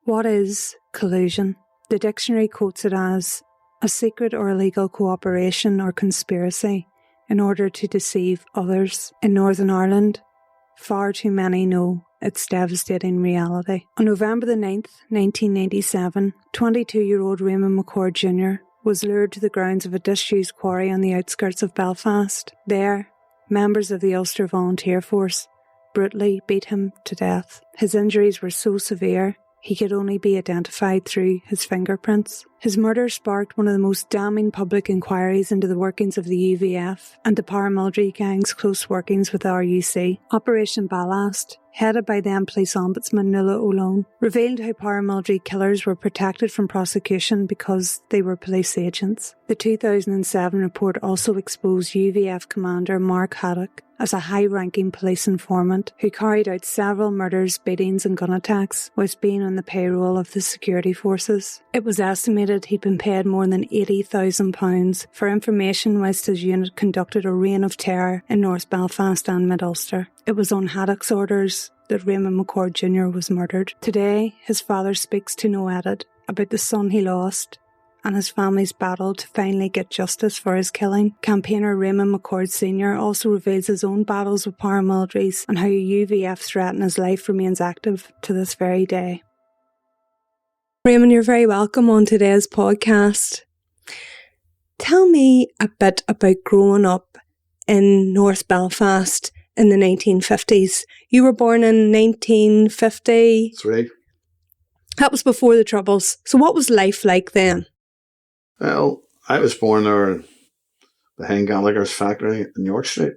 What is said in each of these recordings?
What is collusion? The dictionary quotes it as a secret or illegal cooperation or conspiracy in order to deceive others. In Northern Ireland, far too many know its devastating reality. On November the 9th, 1997, 22-year-old Raymond McCord Jnr. was lured to the grounds of a disused quarry on the outskirts of Belfast. There, members of the Ulster Volunteer Force brutally beat him to death. His injuries were so severe, he could only be identified through his fingerprints. His murder sparked one of the most damning public inquiries into the workings of the UVF and the paramilitary gang's close workings with the RUC. Operation Ballast, headed by then Police Ombudsman Nuala O'Lone, revealed how paramilitary killers were protected from prosecution because they were police agents. The 2007 report also exposed UVF commander Mark Haddock as a high-ranking police informant who carried out several murders, beatings and gun attacks whilst being on the payroll of the security forces. It was estimated he'd been paid more than £80,000 for information whilst his unit conducted a reign of terror in North Belfast and Mid-Ulster. It was on Haddock's orders that Raymond McCord Jnr. was murdered. Today, his father speaks to no edit about the son he lost and his family's battle to finally get justice for his killing. Campaigner Raymond McCord Snr. also reveals his own battles with paramilitaries and how a UVF threat in his life remains active to this very day. Raymond, you're very welcome on today's podcast. Tell me a bit about growing up in North Belfast in the 1950s. You were born in 1953. That was before the Troubles. So what was life like then? Well, I was born there behind Gallagher's factory in York Street.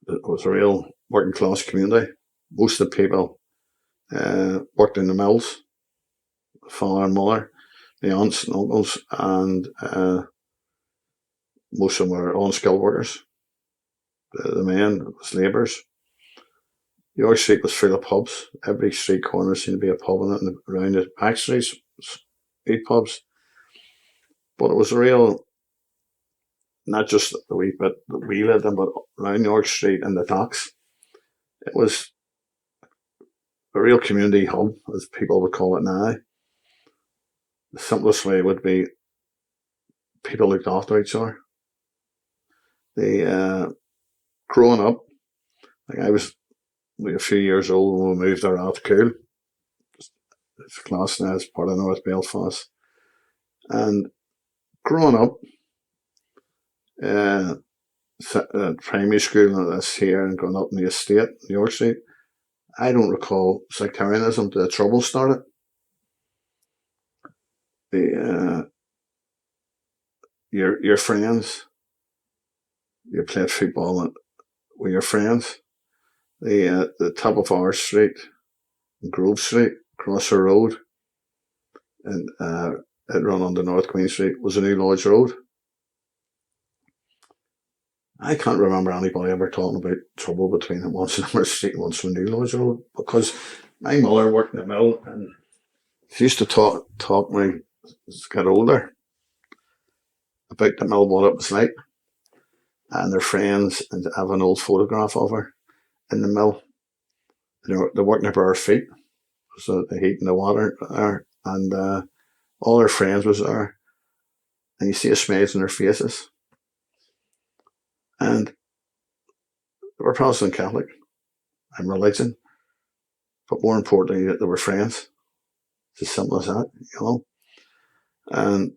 It was a real working class community. Most of the people worked in the mills, father and mother, the aunts and uncles, and most of them were unskilled workers. The men was labourers. York Street was full of pubs. Every street corner seemed to be a pub in it, and around the back streets, 8 pubs. But it was a real, not just the wee bit that we lived in, but around York Street and the docks. It was a real community hub, as people would call it now. The simplest way would be people looked after each other. Growing up, like I was a few years old when we moved around to Cool. It's class now, it's part of North Belfast. And growing up, primary school and this here and going up in the estate, New York Street, I don't recall sectarianism. The Trouble started. Your friends, you played football with your friends. The top of our street, Grove Street, across the road, and it run on the North Queen Street, was a New Lodge Road. I can't remember anybody ever talking about trouble between once in Number Street and once in New Lodge Road, because my mother worked in the mill and she used to talk when I got older about the mill, what it was like, and their friends, and I have an old photograph of her in the mill. They're working up her feet, so the heat and the water there, and all their friends was there, and you see a smiles on their faces. And they were Protestant Catholic and religion, but more importantly, they were friends. It's as simple as that, you know. And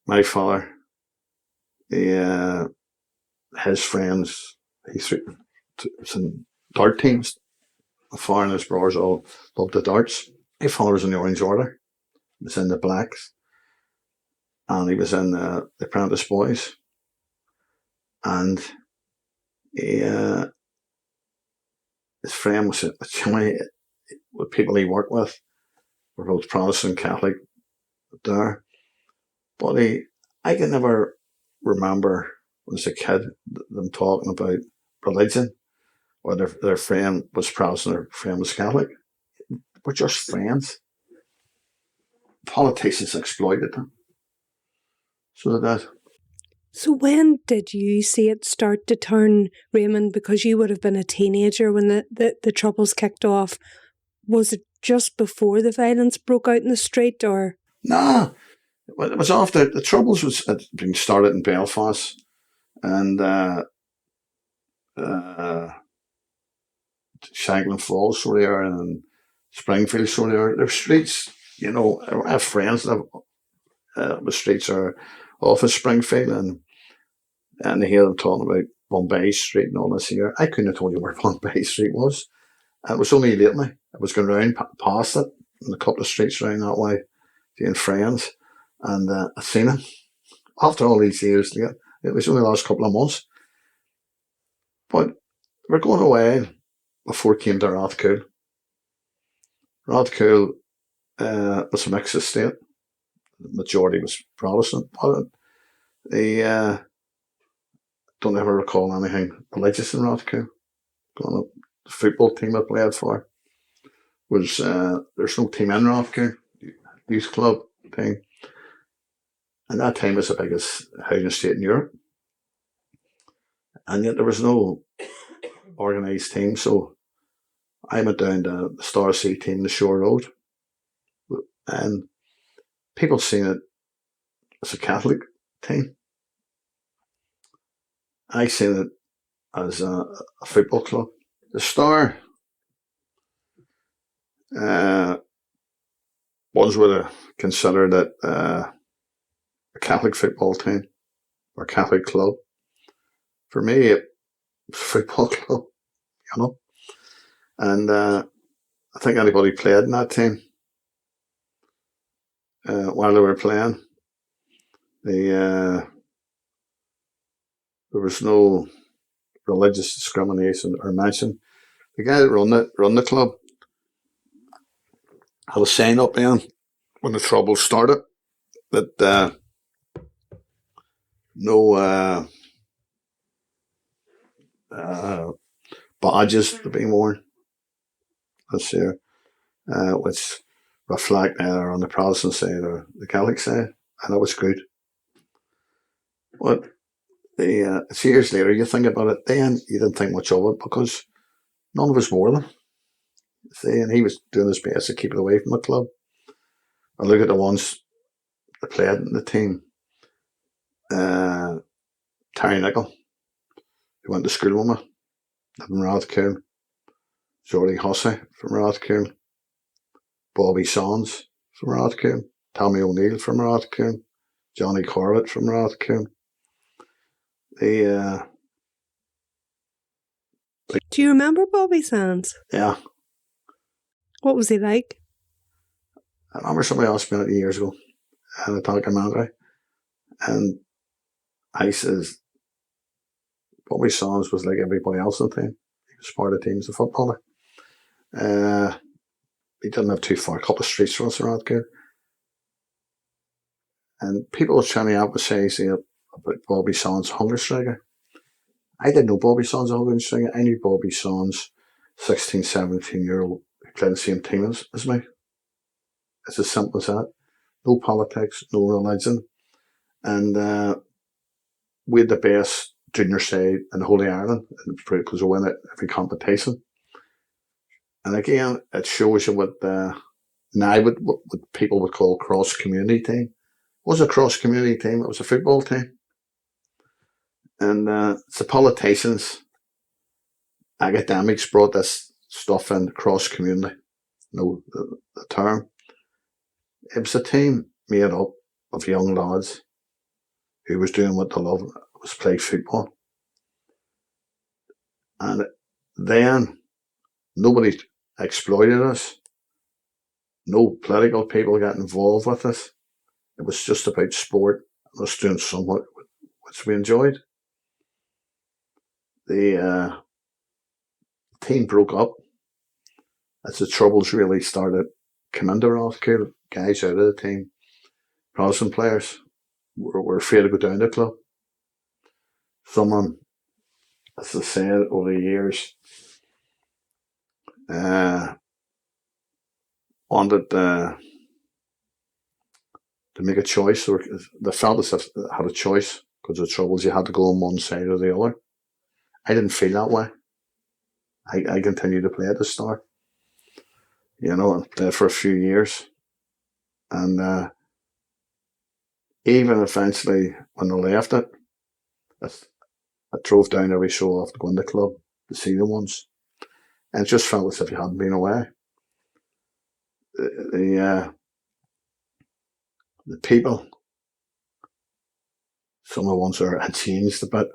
my father, his friends, he's in dart teams. My father and his brothers all loved the darts. My father was in the Orange Order. He was in the Blacks, and he was in the Apprentice Boys. And his friend was with people he worked with were both Protestant Catholic there. But I can never remember when I was a kid them talking about religion, or their friend was Protestant, their friend was Catholic. We're just friends. Politicians exploited them. So that. So when did you see it start to turn, Raymond, because you would have been a teenager when the Troubles kicked off? Was it just before the violence broke out in the street, or? Nah, it was after the troubles had been started in Belfast, and Shanklin Falls sort of area and Springfield sort of area. Their streets, I have friends that have the streets are off of Springfield, and they hear them talking about Bombay Street and all this here. I couldn't have told you where Bombay Street was. And it was only lately. I was going round past it, and a couple of streets round that way, seeing friends, and I seen it. After all these years, it was only the last couple of months. But we're going away before it came to Rathcoole. Rathcoole was a mixed estate. The majority was Protestant, but they don't ever recall anything religious in Rathcoole. The football team I played for was there's no team in Rathcoole, youth club team, and that time was the biggest housing estate in Europe, and yet there was no organised team. So I went down to the Star C team, the Shore Road, and people seen it as a Catholic team. I seen it as a football club. The Star, ones would have considered it a Catholic football team or Catholic club. For me, it was a football club, And I think anybody played in that team while they were playing, there was no religious discrimination or mention. The guy that run the club had a sign up in when the trouble started that no badges to be worn this year, which reflect either on the Protestant side or the Catholic side, and that was good. But it's years later, you think about it, then you didn't think much of it because none of us wore them. See, and he was doing his best to keep it away from the club. I look at the ones that played in the team. Terry Nichol, who went to school with me, from Rathcoole. Jordy Hussey from Rathcoole. Bobby Sands from Rathcoole. Tommy O'Neill from Rathcoole. Johnny Corlett from Rathcoole. Do you remember Bobby Sands? Yeah. What was he like? I remember somebody asked me that years ago in a documentary, and I says Bobby Sands was like everybody else in the team. He was part of the team as a footballer. He didn't have too far, a couple of streets from us around here. And people were trying to emphasise about Bobby Sands' hunger striker. I didn't know Bobby Sands' hunger striker. I knew Bobby Sands, 16, 17-year-old, who played the same team as me. It's as simple as that. No politics, no religion. And we had the best junior side in the whole of Ireland because we win it every competition. And again, it shows you what now what people would call cross-community team. It was a cross-community team, it was a football team. And it's the politicians, academics brought this stuff in, cross-community, the term. It was a team made up of young lads who was doing what they loved, was play football. And then nobody exploited us. No political people got involved with us. It was just about sport and us doing somewhat which we enjoyed. The team broke up as the troubles really started coming to Rathcoole. Guys out of the team, Protestant players, were afraid to go down the club. Someone, as I said, over the years, wanted to make a choice, or they felt as if they had a choice because of the troubles. You had to go on one side or the other. I didn't feel that way. I continued to play at the Star. and played for a few years. And even eventually, when I left it, I drove down every so often to go in the club to see the ones. And it just felt as if you hadn't been away. The people, some of the ones had changed a bit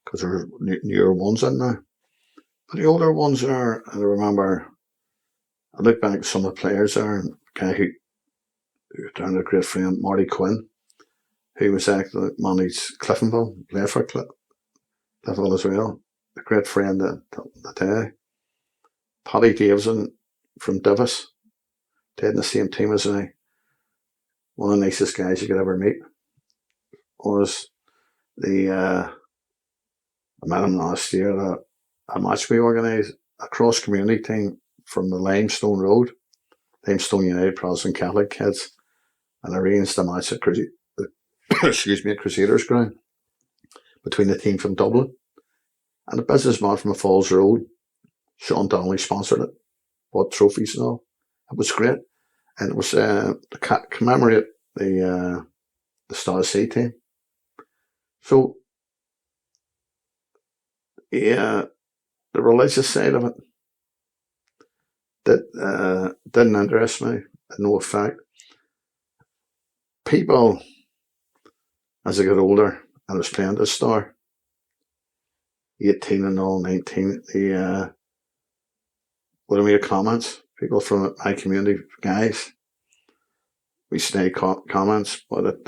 because there were newer ones in there. But the older ones there, I remember, I look back at some of the players there, and a guy who turned a great friend, Marty Quinn, who was actually managed Cliftonville, played for Cliftonville as well. A great friend that day. Paddy Davison from Divis, played in the same team as me. One of the nicest guys you could ever meet. Was I met him last year at a match we organised, a cross-community team from the Limestone Road, Limestone United Protestant Catholic kids, and arranged a match at Crusaders Ground between the team from Dublin and a businessman from the Falls Road. Sean Donnelly sponsored it, bought trophies and all. It was great, and it was to commemorate the Star C team. So, yeah, the religious side of it that didn't interest me, had no effect. People, as I got older, and I was playing this Star, 18 and all, 19, would have made comments. People from my community, guys, we stay comments, but it.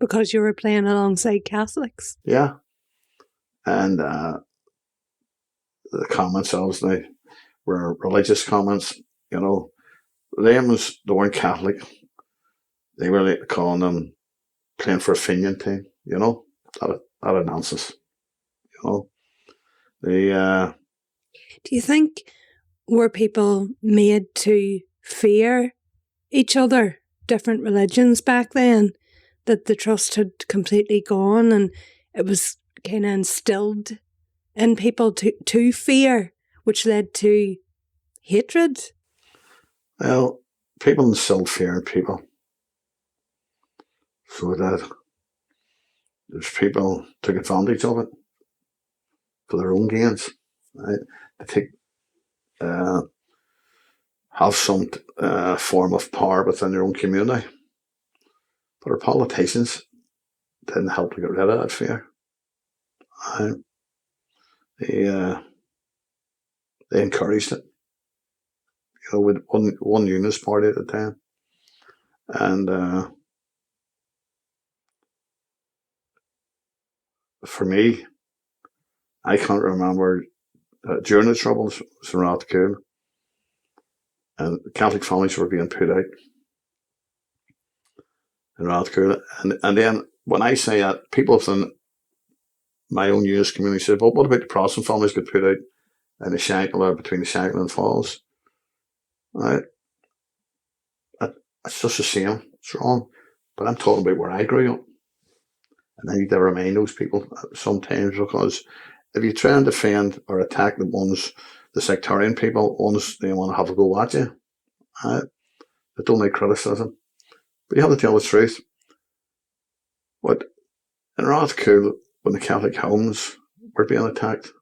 Because you were playing alongside Catholics? Yeah. And the comments obviously were religious comments, They weren't Catholic. They were like calling them playing for a Fenian team, That a nonsense, The Do you think were people made to fear each other, different religions back then, that the trust had completely gone and it was kind of instilled in people to fear, which led to hatred? Well, people instilled fear in people. So that there's people took advantage of it for their own gains. Right? They take have some form of power within their own community. But our politicians didn't help to get rid of that fear. They encouraged it. With one unionist party at the time. And for me, I can't remember during the Troubles, it was in Rathcoole, and Catholic families were being put out in Rathcoole. And then when I say that, people within my own unionist community said, well, what about the Protestant families get put out in the Shankill or between the Shankill and Falls? Right? It's just the same. It's wrong. But I'm talking about where I grew up. And I need to remind those people sometimes, because if you try and defend or attack the sectarian people, ones they want to have a go at you, I don't like criticism. But you have to tell the truth. But in Rathcoole, when the Catholic homes were being attacked,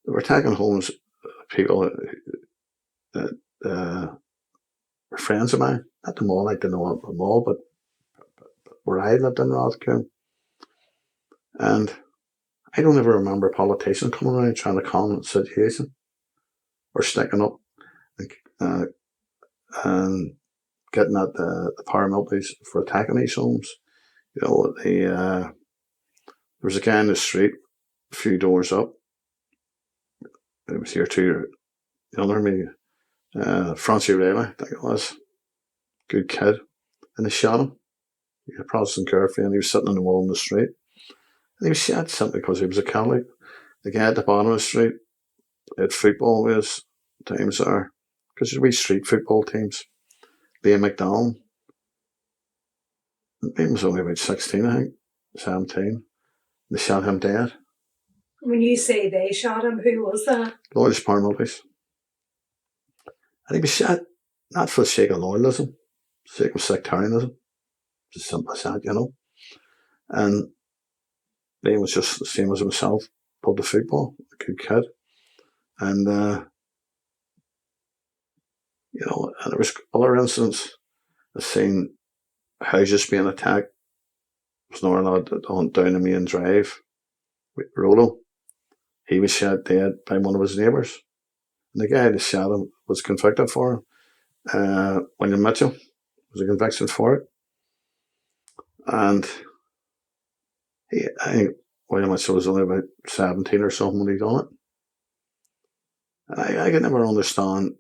they were attacking homes, people that were friends of mine. Not them all, I didn't know them all, but where I lived in Rathcoole. And I don't ever remember politicians coming around trying to calm the situation or sticking up and getting at the paramilitaries for attacking these homes. There was a guy in the street a few doors up. It was here too, younger me, Francie Riley, I think it was. Good kid. And they shot him. He had a Protestant girlfriend. He was sitting on the wall in the street. And he was shot simply because he was a Catholic. The guy at the bottom of the street had football with times there. Because there'd be street football teams. Liam McDonald. He was only about 16, I think. 17. They shot him dead. When you say they shot him, who was that? Lloyd's paramilitaries. And he was shot not for the sake of loyalism, for the sake of sectarianism. It's as simple as that. And Liam was just the same as himself, played the football, a good kid. And, and there was other incidents. I've seen houses being attacked. Was not allowed on down the main drive with Rolo. He was shot dead by one of his neighbours. And the guy that shot him was convicted for it. William Mitchell was a conviction for it. And I think William Mitchell was only about 17 or something when he done it. And I could never understand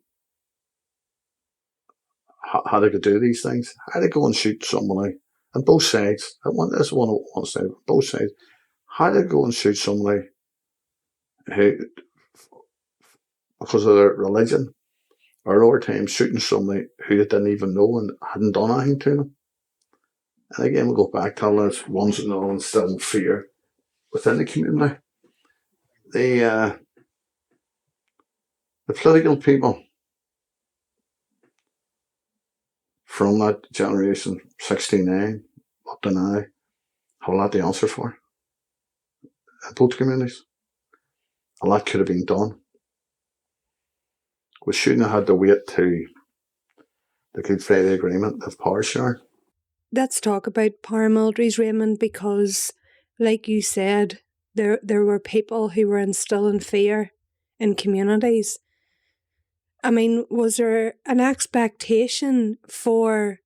how they could do these things. How they go and shoot somebody on both sides. That's one side, both sides. How they go and shoot somebody who, because of their religion, or over time shooting somebody who they didn't even know and hadn't done anything to them. And again, we'll go back to all this once and all instilling fear within the community. The political people from that generation, 69 up to now, have a lot to answer for in both communities. A lot could have been done. We shouldn't have had to wait to the Good Friday Agreement of power sharing. Let's talk about paramilitaries, Raymond, because, like you said, there were people who were instilling fear in communities. I mean, was there an expectation for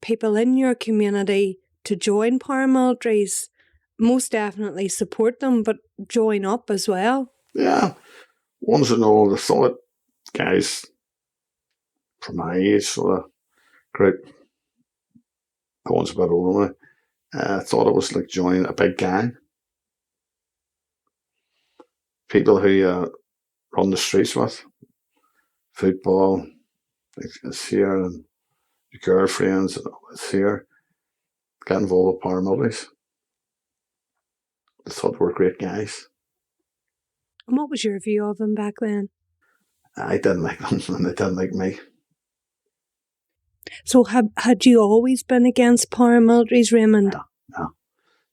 people in your community to join paramilitaries? Most definitely support them, but join up as well. Yeah. Once and all, the thought guys from my age sort of group, the ones a bit older than me, thought it was like joining a big gang. People who run the streets with, football, it's here, and your girlfriends, it's here, get involved with paramilitaries. I thought they were great guys. And what was your view of them back then? I didn't like them and they didn't like me. So had you always been against paramilitaries, Raymond? No.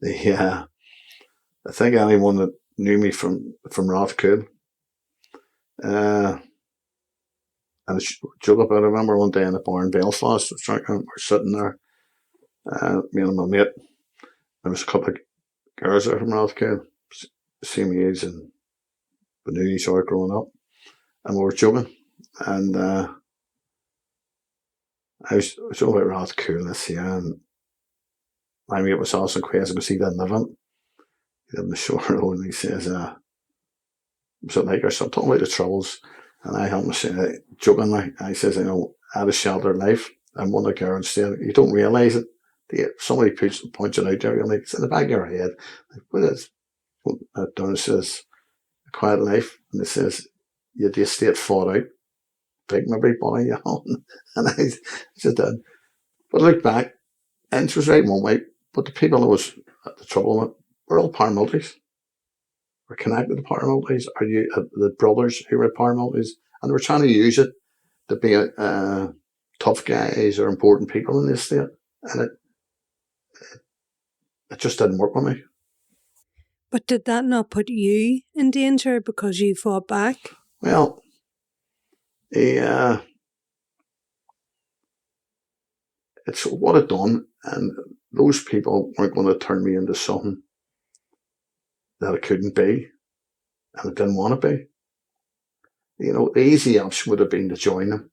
I think anyone that knew me from Rathcoole, and I joke about it. I remember one day in the bar in Belfast, we're sitting there, me and my mate. There was a couple of girls there from Rathcoole, same age, and we knew each other growing up, and we were joking. And I was joking about Rathcoole this year, and my mate was asking questions because he didn't live in it. He lived in the shore road, and he says, "What's it like?" Or something, talking about the troubles. And I helped him say, jokingly, I says, I had a sheltered life. And one of the girls said, "You don't realise it. Somebody points it out there, you're like, it's in the back of your head." Like, what is it? Down says, "A quiet life." And it says, "You had the estate fought out. Big maybe body, And I just did. But I look back, and it was right one way. But the people that was at the trouble with were all paramilitaries. Were connected to paramilitaries, or the brothers who were paramilitaries, and they were trying to use it to be tough guys or important people in the estate, and it just didn't work with me. But did that not put you in danger because you fought back? Well, it's what it done, and those people weren't going to turn me into something that I couldn't be, and I didn't want to be. The easy option would have been to join them,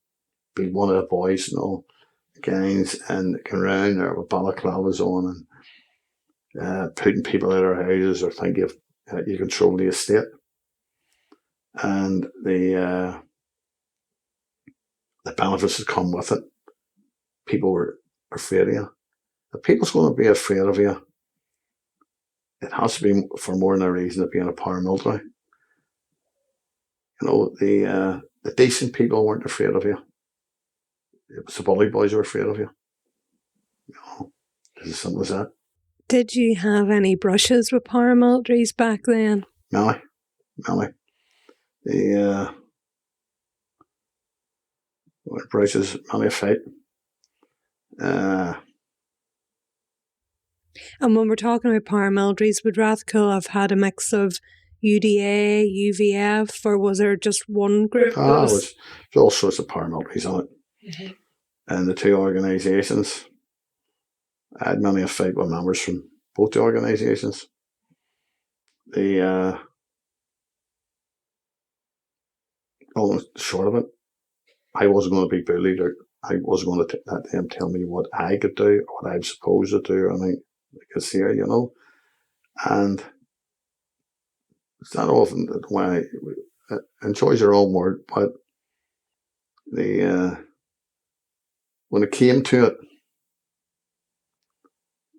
be one of the boys and all, gangs, and go around there with balaclavas on and putting people out of their houses or think you control the estate. And the benefits that come with it. People were afraid of you. If people's going to be afraid of you, it has to be for more than a reason of being a paramilitary. The decent people weren't afraid of you. It was the bully boys who were afraid of you. It's as simple as that. Did you have any brushes with paramilitaries back then? Melly. Bryce's many a fight. And when we're talking about paramilitaries, would Rathcoole have had a mix of UDA, UVF, or was there just one group? There's all sorts of paramilitaries on it. Mm-hmm. And the two organisations, I had many a fight with members from both the organisations. The short of it, I wasn't going to be bullied, or I wasn't going to let them tell me what I could do or what I'm supposed to do, or anything like here, you know. And it's not often that when I enjoy your own word, but when it came to it,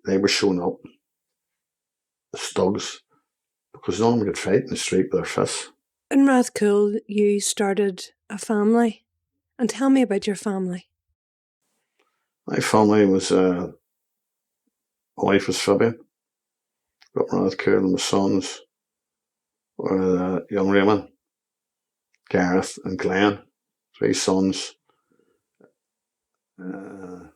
they were showing up as thugs because none of them could fight in the street with their fists. In Rathcoole, you started a family. And tell me about your family. My family was, my wife was Fabian. Got Rathcoole, and my sons were young Raymond, Gareth and Glenn. 3 sons. A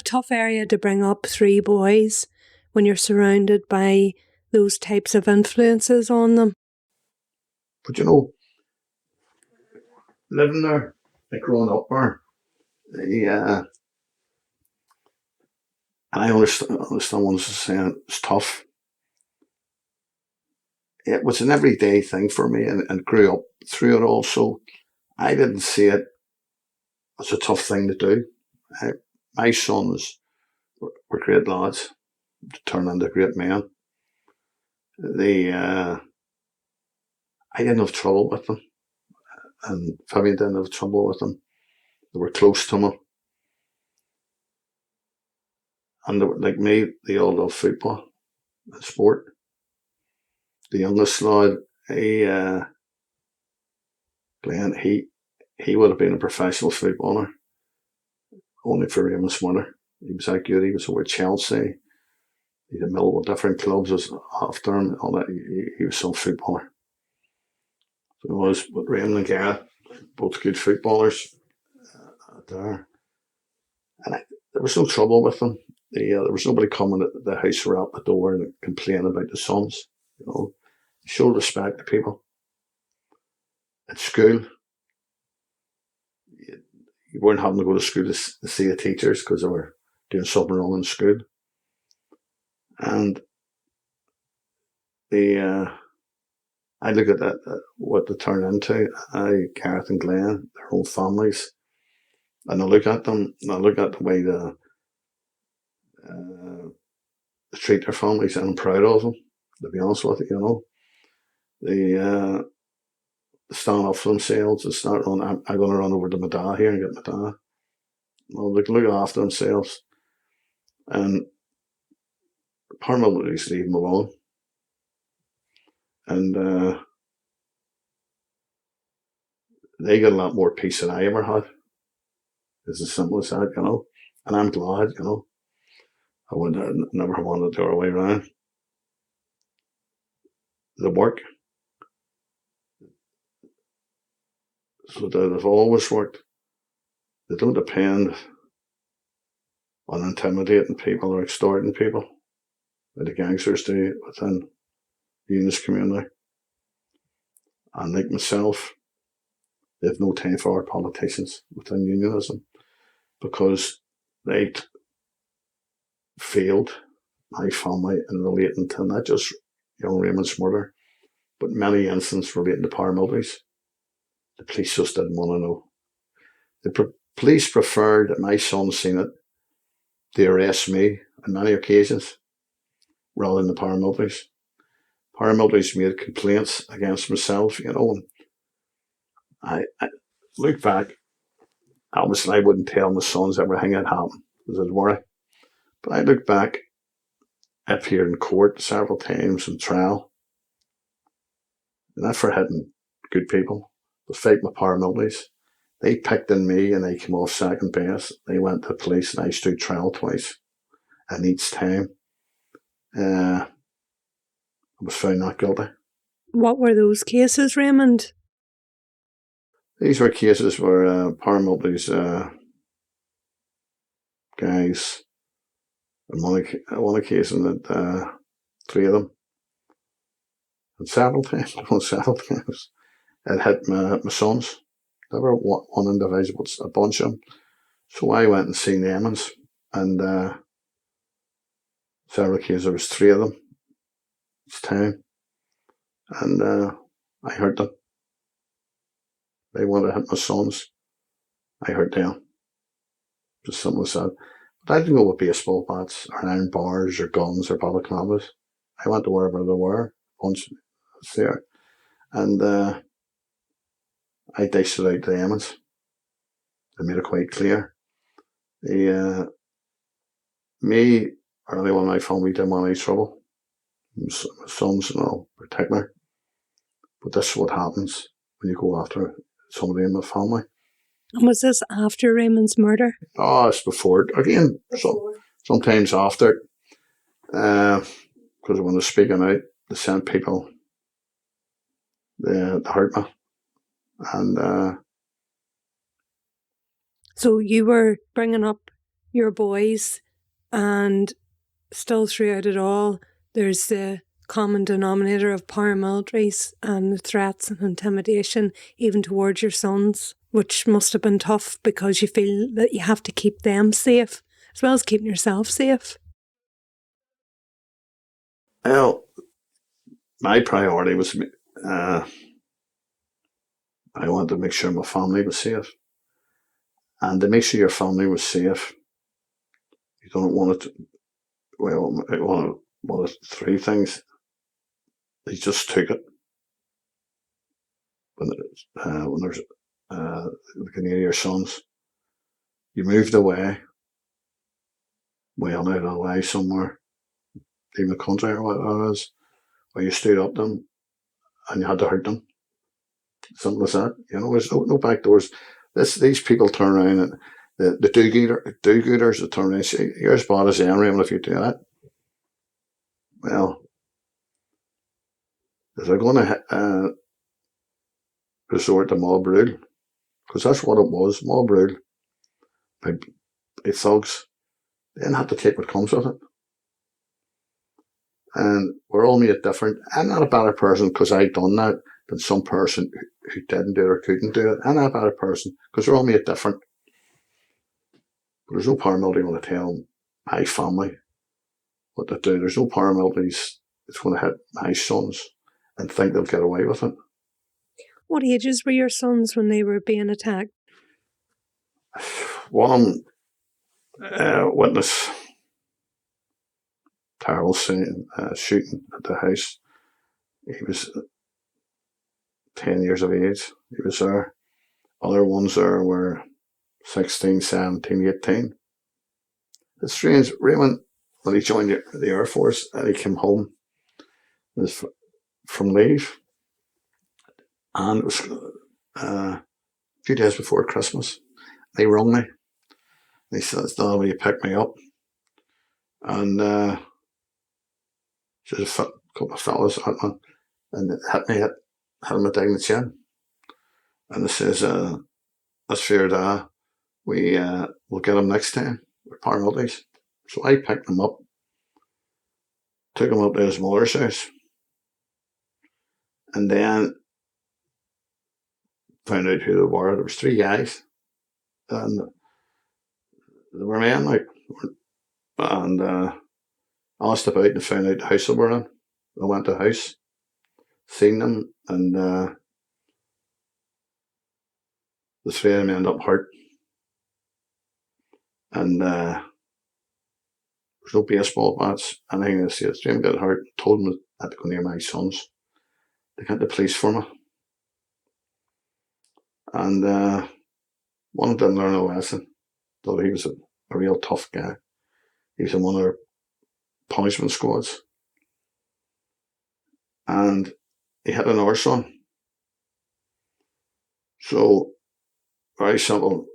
tough area to bring up 3 boys when you're surrounded by those types of influences on them. But you know, living there, like growing up there, I understand one's saying it's tough. It was an everyday thing for me, and grew up through it all, so I didn't see it as a tough thing to do. My sons were great lads to turn into great men. I didn't have trouble with them, and Fabian didn't have trouble with them. They were close to me. And they were, like me, they all love football and sport. The youngest lad, Glenn, he would have been a professional footballer, only for Raymond Snr. He was that good. He was over Chelsea. He had a mill with different clubs as after him. All that. He was some footballer. So it was with Raymond and Gareth, both good footballers there. And there was no trouble with them. There was nobody coming at the house or out the door and complaining about the sons. You know, show respect to people. At school, you weren't having to go to school to see the teachers because they were doing something wrong in school. And I look at that, what they turn into. Gareth and Glenn, their whole families, and I look at them, and I look at the way they treat their families, and I'm proud of them, to be honest with you, you know. They stand up for themselves. It's not run, I'm going to run over to my dad here and get my dad. Well, they look after themselves. And paramilitaries leave them alone. And they get a lot more peace than I ever had. It's as simple as that, you know. And I'm glad, you know. I would never have wanted the other way around. The work. So they've always worked. They don't depend on intimidating people or extorting people, like the gangsters do within the unionist community. And like myself, they have no time for our politicians within unionism because they failed my family in relating to not just young Raymond's murder, but many incidents relating to paramilitaries. The police just didn't want to know. The police preferred that my son seen it to arrest me on many occasions rather than the paramilitaries. Paramilitaries made complaints against myself, you know. And I look back, obviously I wouldn't tell my sons everything that happened because I'd worry. But I look back, I appeared in court several times in trial, not for hitting good people, but fighting with paramilitaries. They picked on me and they came off second best. They went to the police and I stood trial twice. And each time, I was found not guilty. What were those cases, Raymond? These were cases where paramilitaries, guys, on one occasion that 3 of them, and several times, it hit my sons. They were one individual, a bunch of them. So I went and seen them, and several cases, there was 3 of them each time, and I heard them. They wanted to hit my sons. I heard them. Just simple as that. But I didn't go with baseball bats or iron bars or guns or balaclavas. I went to wherever they were. Once was there, and I dished it out to them. I made it quite clear. Me or anyone in my family didn't want any trouble. My sons and all, particularly. But this is what happens when you go after somebody in the family. And was this after Raymond's murder? Oh, it's before. Again, sometimes after. Because when they're speaking out, they send people to hurt me. And so you were bringing up your boys, and still throughout it all, there's the common denominator of paramilitaries and threats and intimidation, even towards your sons, which must have been tough because you feel that you have to keep them safe as well as keeping yourself safe. Well, my priority was I wanted to make sure my family was safe. And to make sure your family was safe, you don't want it to, well, one of 3 things. They just took it. When there's looking at your sons, you moved away, well out of the way somewhere, in the country or whatever it is, or you stood up to them and you had to hurt them. Simple as that. You know, there's no back doors. These people turn around and the do-gooders that turn around and say, "You're as bad as them, Raymond, if you do that." Well, is they're going to resort to mob rule, because that's what it was, mob rule. By thugs, they didn't have to take what comes with it. And we're all made different. I'm not a better person because I've done that than some person who didn't do it or couldn't do it. I'm not a better person because we're all made different. But there's no paramilitary going to tell my family what to do. There's no paramilitaries that's going to hit my sons and think they'll get away with it. What ages were your sons when they were being attacked? One witnessed terrible scene, shooting at the house. He was 10 years of age. He was there. Other ones there were 16, 17, 18. It's strange. Raymond, when he joined the Air Force and he came home, it was from leave, and it was a few days before Christmas. They rung me. They said, "Dad, will you pick me up?" And just a couple of fellas at me, and it hit me down the chin. And they says, "That's fair, Dad. We'll get him next time. We're paramilitaries." So I picked him up, took him up to his mother's house, and then found out who they were. There was 3 guys, and they were men, like, and asked about and found out the house they were in. I went to the house, seen them, and the 3 of them ended up hurt. And there's no baseball bats, anything. They said, 3 of them got hurt, told them not to go near my sons. They got the police for me. And one of them learned a lesson. Thought he was a real tough guy. He was in one of their punishment squads. And he had another son. So, very simple.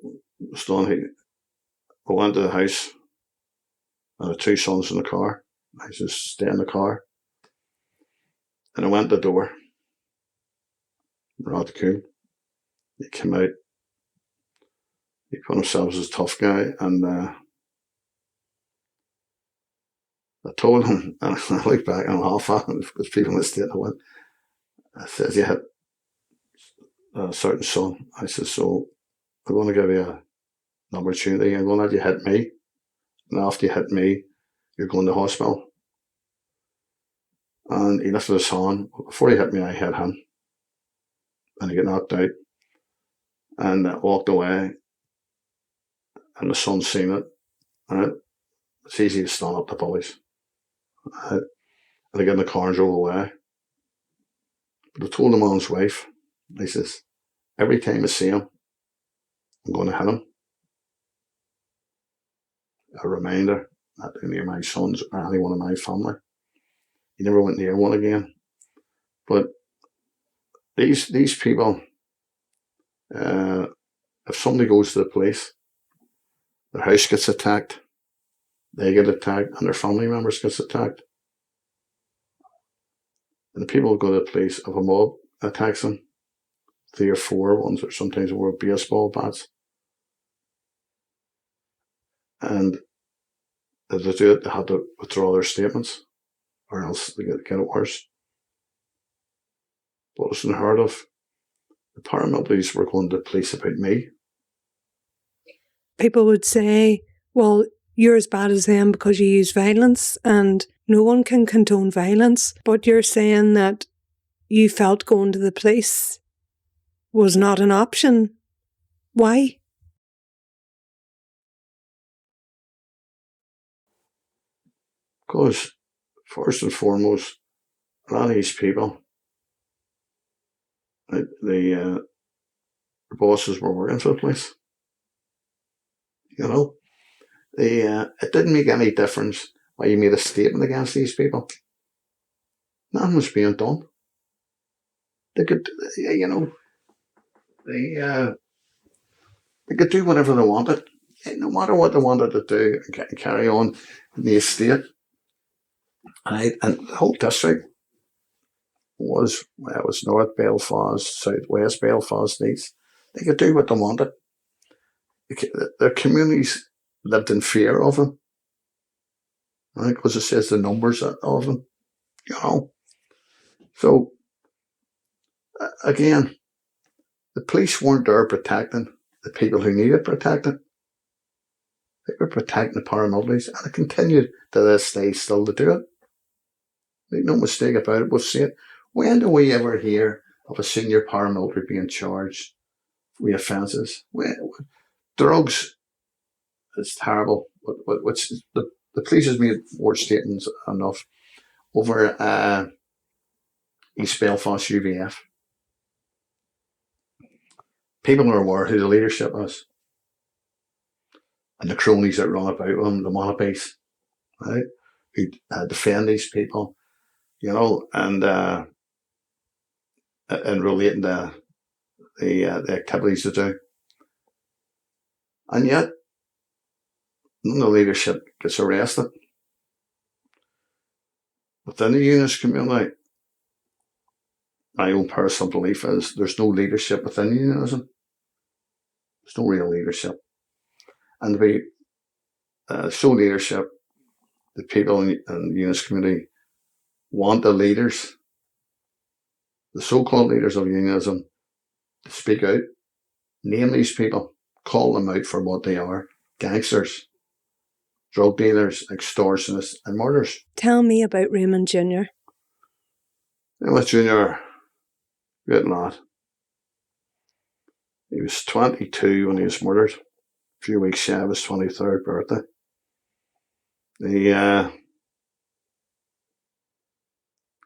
I went to the house and the 2 sons in the car. I just stay in the car. And I went to the door. Not cool. He came out, he put himself as a tough guy, and I told him, and I look back and I'm half at him because people in the state I went, I said, you hit a certain son. I said, so I'm going to give you an opportunity. I'm going to let you hit me. And after you hit me, you're going to hospital. And he lifted his hand. Before he hit me, I hit him. And he got knocked out. And walked away. And the son seen it. And it's easy to stand up to bullies. And they get in the car and drove away. But I told the man's wife, he says, every time I see him, I'm going to hit him. A reminder not to near my sons or anyone in my family. He never went near one again. But these people, if somebody goes to the police, their house gets attacked, they get attacked, and their family members gets attacked. And the people go to the police, if a mob attacks them, 3 or 4 ones, or sometimes more baseball bats. And if they do it, they have to withdraw their statements, or else they get it worse. But it's unheard of. The paramilitaries were going to the police about me. People would say, well, you're as bad as them because you use violence, and no one can condone violence. But you're saying that you felt going to the police was not an option. Why? Because, first and foremost, a lot of these people, the bosses were working for the police. You know, it didn't make any difference why you made a statement against these people. Nothing was being done. They could, you know, they could do whatever they wanted, no matter what they wanted to do, and carry on in the estate. Right? And the whole district was North Belfast, Southwest Belfast, East. They could do what they wanted. Their communities lived in fear of them, right? Because it says the numbers of them, you know. So again, the police weren't there protecting the people who needed protecting. They were protecting the paramilitaries, and they continued to this day still to do it. Make no mistake about it. We've seen it. When do we ever hear of a senior paramilitary being charged with offences? Drugs is terrible. Which the police has made more statements enough over East Belfast UVF. People are aware who the leadership is, and the cronies that run about them, the wannabes, right? Who defend these people, you know, and relating to the activities they do. And yet, none of the leadership gets arrested. Within the unionist community, my own personal belief is there's no leadership within unionism. There's no real leadership. And to be show leadership, the people in the unionist community want the leaders, the so-called leaders of unionism, to speak out, name these people, call them out for what they are: gangsters, drug dealers, extortionists, and murderers. Tell me about Raymond Jr. Raymond Jr., great lad. He was 22 when he was murdered. A few weeks shy of his 23rd birthday. He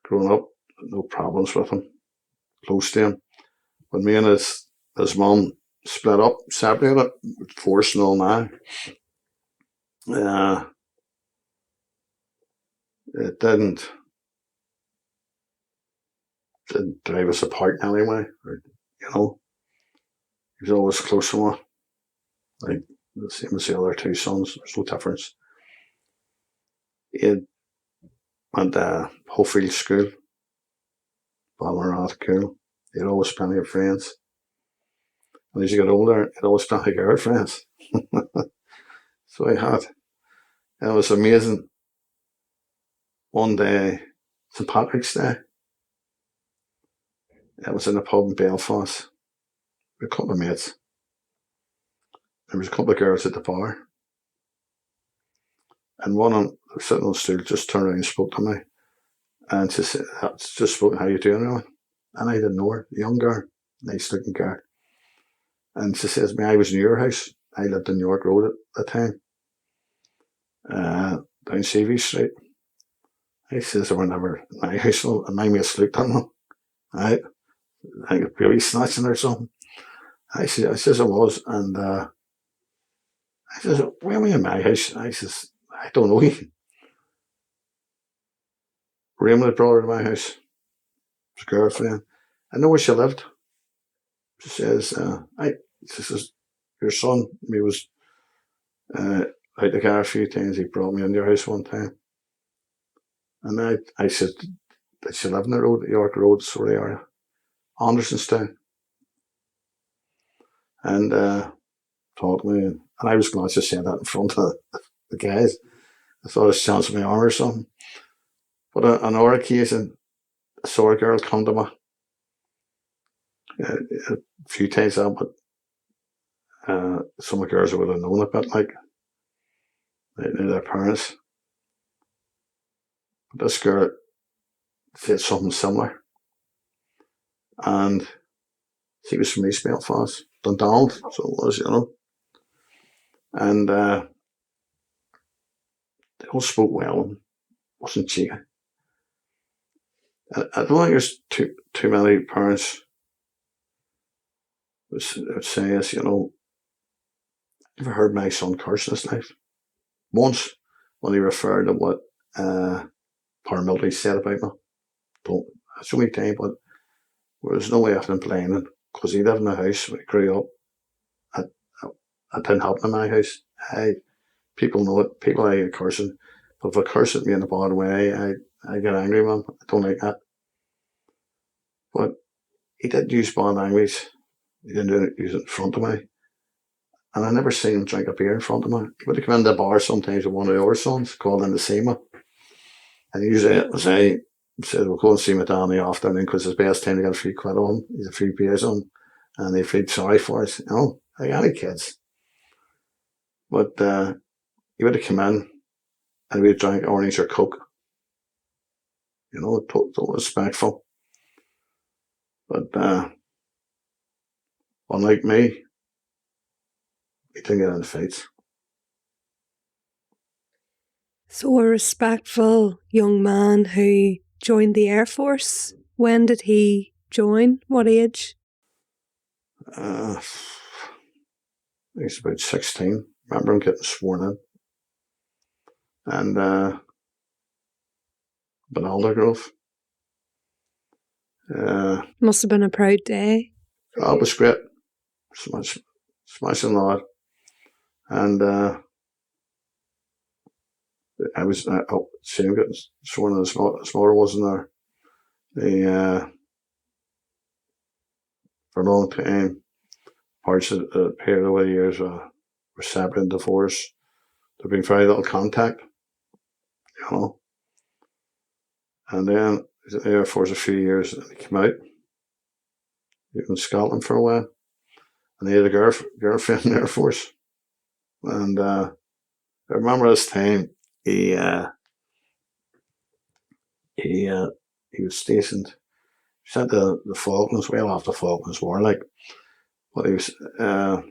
grown up, no problems with him, close to him. When me and his mum split up, separated, divorced and all now, it didn't drive us apart anyway. Or, you know, he was always close to me, like the same as the other 2 sons. There's no difference. He went to Hopfield School, Balmoral Cool. He had always plenty of friends. And as you get older, it always felt like girlfriends. So I had. And it was amazing. One day, St. Patrick's Day, I was in a pub in Belfast with a couple of mates. There was a couple of girls at the bar. And one of them was sitting on the stool, just turned around and spoke to me. And she said, just spoke, how you doing, Rowan? And I didn't know her, a young girl, nice looking girl. And she says to me, I was in your house. I lived in York Road at the time, down CV Street. I says, I were never in my house, and my mates looked at me. Right? I think really snatching or something. I says I was, and I says, where were you in my house? I says, I don't know you. Raymond had brought her to my house, his girlfriend. I know where she lived. She says, she says, your son, he was out the car a few times. He brought me in your house one time. And I said, did she live in the road, York Road, sort of area, Andersonstown? And talked to me. And I was glad to say that in front of the guys. I thought it was chance of my arm or something. But on another occasion, I saw a girl come to me a few times out, but some of the girls I would have known a bit, like they knew their parents. But this girl did something similar. And she was from East Belfast, Dundonald, so it was, you know. And they all spoke well and wasn't cheeky. I don't think there's too many parents would say this, you know, I've never heard my son curse in his life. Once, when he referred to what paramilitary said about me, that's the only time, but there was no way of him playing it, because he lived in a house when he grew up. It didn't happen in my house. People know it, people I get cursing, but if I curse at me in a bad way, I get angry with him. I don't like that. But he did use bad language. He didn't use it in front of me. And I never seen him drink a beer in front of me. He would have come into the bar sometimes with one of the other sons, called in to see me. And usually it was I said, we'll go and see my dad in the afternoon, because it's the best time to get a few quid on. He's a few beers on. And they feel sorry for us, you know, like any kids. But he would have come in and we'd drink orange or Coke. You know, total respectful. But unlike me, he didn't get into fights. So a respectful young man who joined the Air Force. When did he join? What age? He was about 16. I remember him getting sworn in. And but Aldergrove. Must have been a proud day. Oh, it was great. Smashing lad. And I was seeing him getting sworn in. His mother wasn't there. For a long time, parts of the period over the years were separate and divorced. There'd been very little contact, you know. And then he was in the Air Force a few years, and he came out. He was in Scotland for a while, and he had a girlfriend in the Air Force. And I remember this time he was stationed. He sent the Falklands, well after the Falklands War, like, but he was out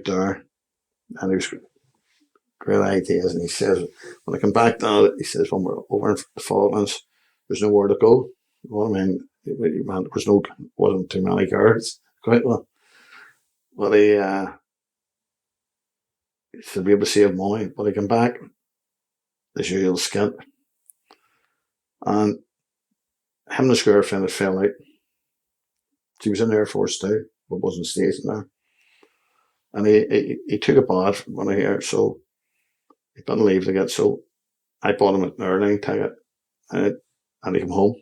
there, and he was great ideas. And he says, when I come back down, he says, when we're over in the Falklands, there's nowhere to go. You know what I mean? There wasn't too many guards, quite well. But he said be able to save money. But he came back, as usual, skint. And him and his girlfriend had fell out. She was in the Air Force too, but wasn't stationed there. And he took a bath when I hear, so he didn't leave to get, so I bought him an airline ticket, and he came home.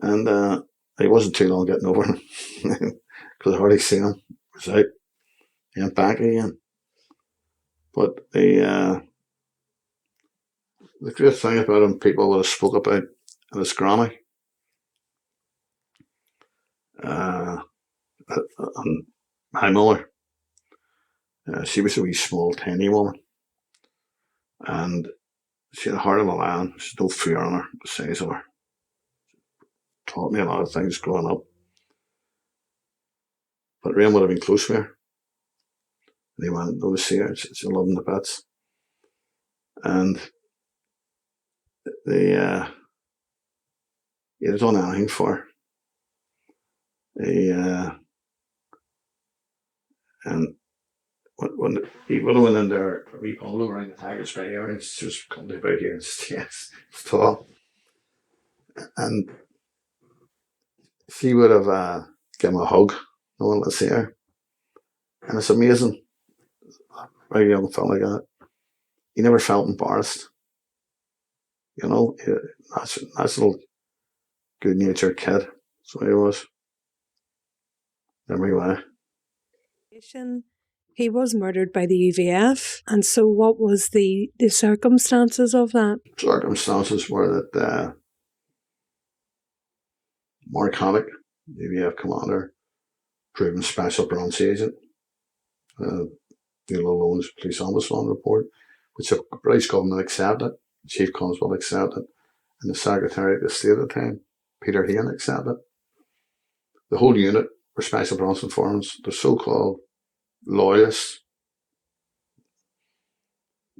And it wasn't too long getting over. because I already seen him. He was out and back again. But the great thing about him, people would have spoke about in his granny. And my mother, she was a wee small, tiny woman. And she had a heart of a lion. She had no fear in her, the size of her. Taught me a lot of things growing up. But Raymond would have been close with her. And he went to see her. She loved him to bits. And he'd have done anything for her. And when he would have went in there, we pulled over in the Tigers Bay area, it's just come to about here, it's tall. And she would have given him a hug, no one to see her. And it's amazing, very young fella like that. He never felt embarrassed. You know, nice little good natured kid. That's what he was. Every way. He was murdered by the UVF, and so what was the circumstances of that? Circumstances were that Mark Haddock, the UVF commander, proven special branch agent, known as police ombudsman report, which the British government accepted, the Chief Constable accepted, and the Secretary of the State at the time, Peter Hain, accepted. The whole unit were special branch informants, the so-called loyalists,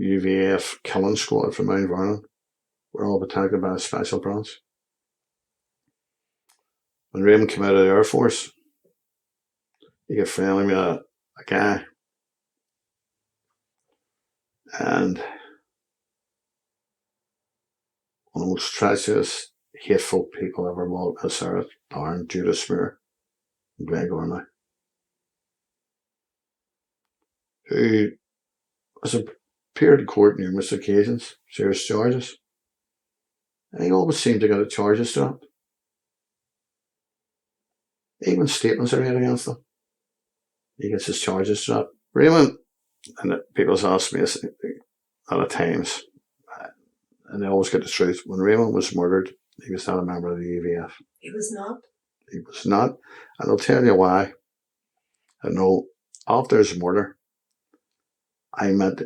UVF killing squad from Mount Vernon, were all protected by a special branch. When Raymond came out of the Air Force, he got friendly with a guy, and one of the most treacherous, hateful people ever walked this earth, Darren Judas Smear, Glengarry, who has appeared in court on numerous occasions, serious charges. And he always seemed to get the charges dropped. Even statements are made against him. He gets his charges dropped. Raymond, and people's asked me this a lot of times, and they always get the truth. When Raymond was murdered, he was not a member of the UVF. He was not? He was not. And I'll tell you why. I know after his murder, I met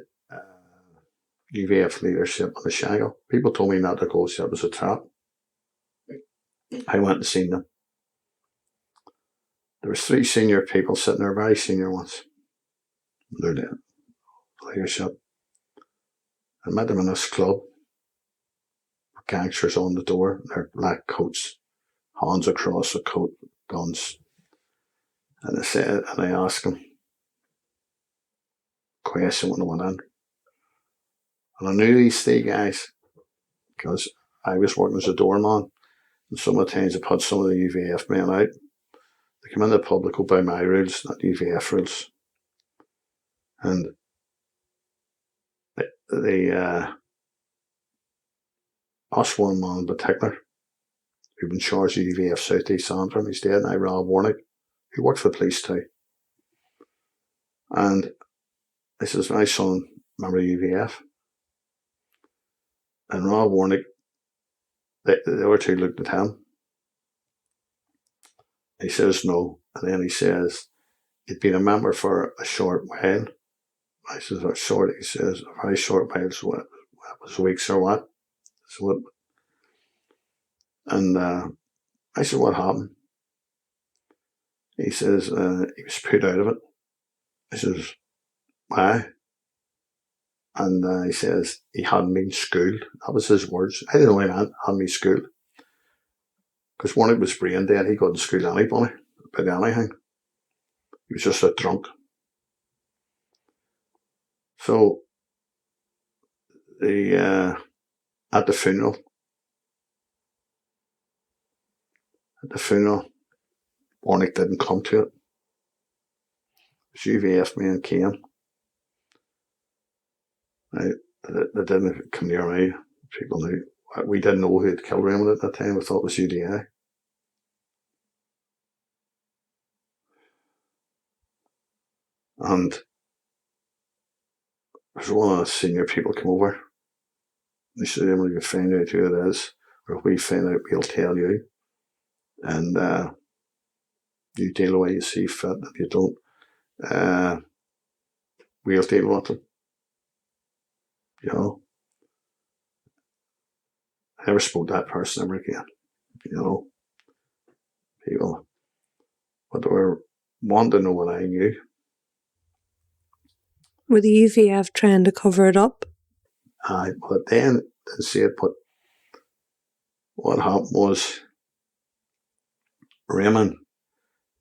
UVF leadership on the Shangle. People told me not to go, so it was a trap. I went and seen them. There was 3 senior people sitting there, very senior ones. They're the leadership. I met them in this club. Gangsters on the door, their black coats, hands across the coat, guns. And I asked them a question when I went in. And I knew these 3 guys because I was working as a doorman, and some of the times I put some of the UVF men out. They come in the pub, they go by my rules, not UVF rules. And us one man in particular, who'd been charged with UVF South East Antrim, he's dead now, Rob Warnick, who worked for the police too. And I says, my son, member of UVF. And Rob Warnick, the other 2 looked at him. He says no. And then he says, he'd been a member for a short while. I says, a short? He says, a very short while. So what was weeks or what? So what? And I said, what happened? He says, he was put out of it. I says, why? And he says, he hadn't been schooled. That was his words. I didn't know he hadn't been schooled. Because Warnick was brain dead. He couldn't school anybody about anything. He was just a drunk. So, at the funeral, Warnick didn't come to it. The UVF men came. They didn't come near me. People knew. We didn't know who had killed Raymond at that time. We thought it was UDI. And there's one of the senior people come over. They said, Raymond, you find out who it is, or if we find out, we'll tell you. And you deal the way you see fit. If you don't, we'll deal with them. You know, I never spoke to that person ever again. You know, people, but they were wanting to know what I knew. Were the UVF trying to cover it up? But then didn't see it. But what happened was Raymond,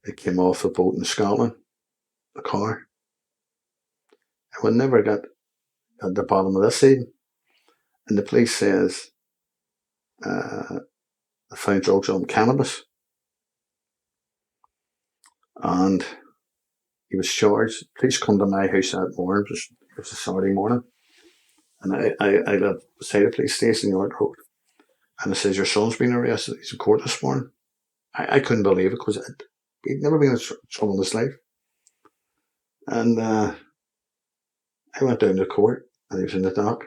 it came off the boat in Scotland, the car. And we never got at the bottom of this scene. And the police says they found drugs on cannabis. And he was charged. Police come to my house that morning. It was a Saturday morning. And I lived beside the police station, York Road. And it says, your son's been arrested. He's in court this morning. I couldn't believe it because he'd never been in trouble in his life. And I went down to court and he was in the dock.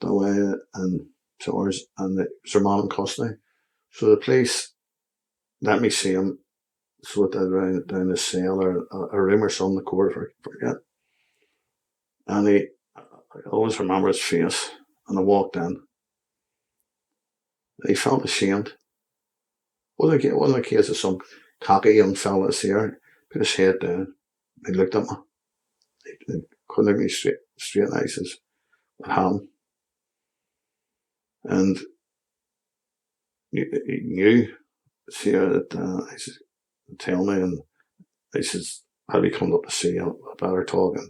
And charged, and it was remand in custody. So the police let me see him, so that down the cell or a room or something, the court, forget. And I always remember his face. And I walked in. And he felt ashamed. It wasn't a case of some cocky young fella that's here. Put his head down. He looked at me. He couldn't look me straight in the eyes. He says, what happened? And he knew, see that he says, tell me. And he says, have you come up to see you? I better talk. And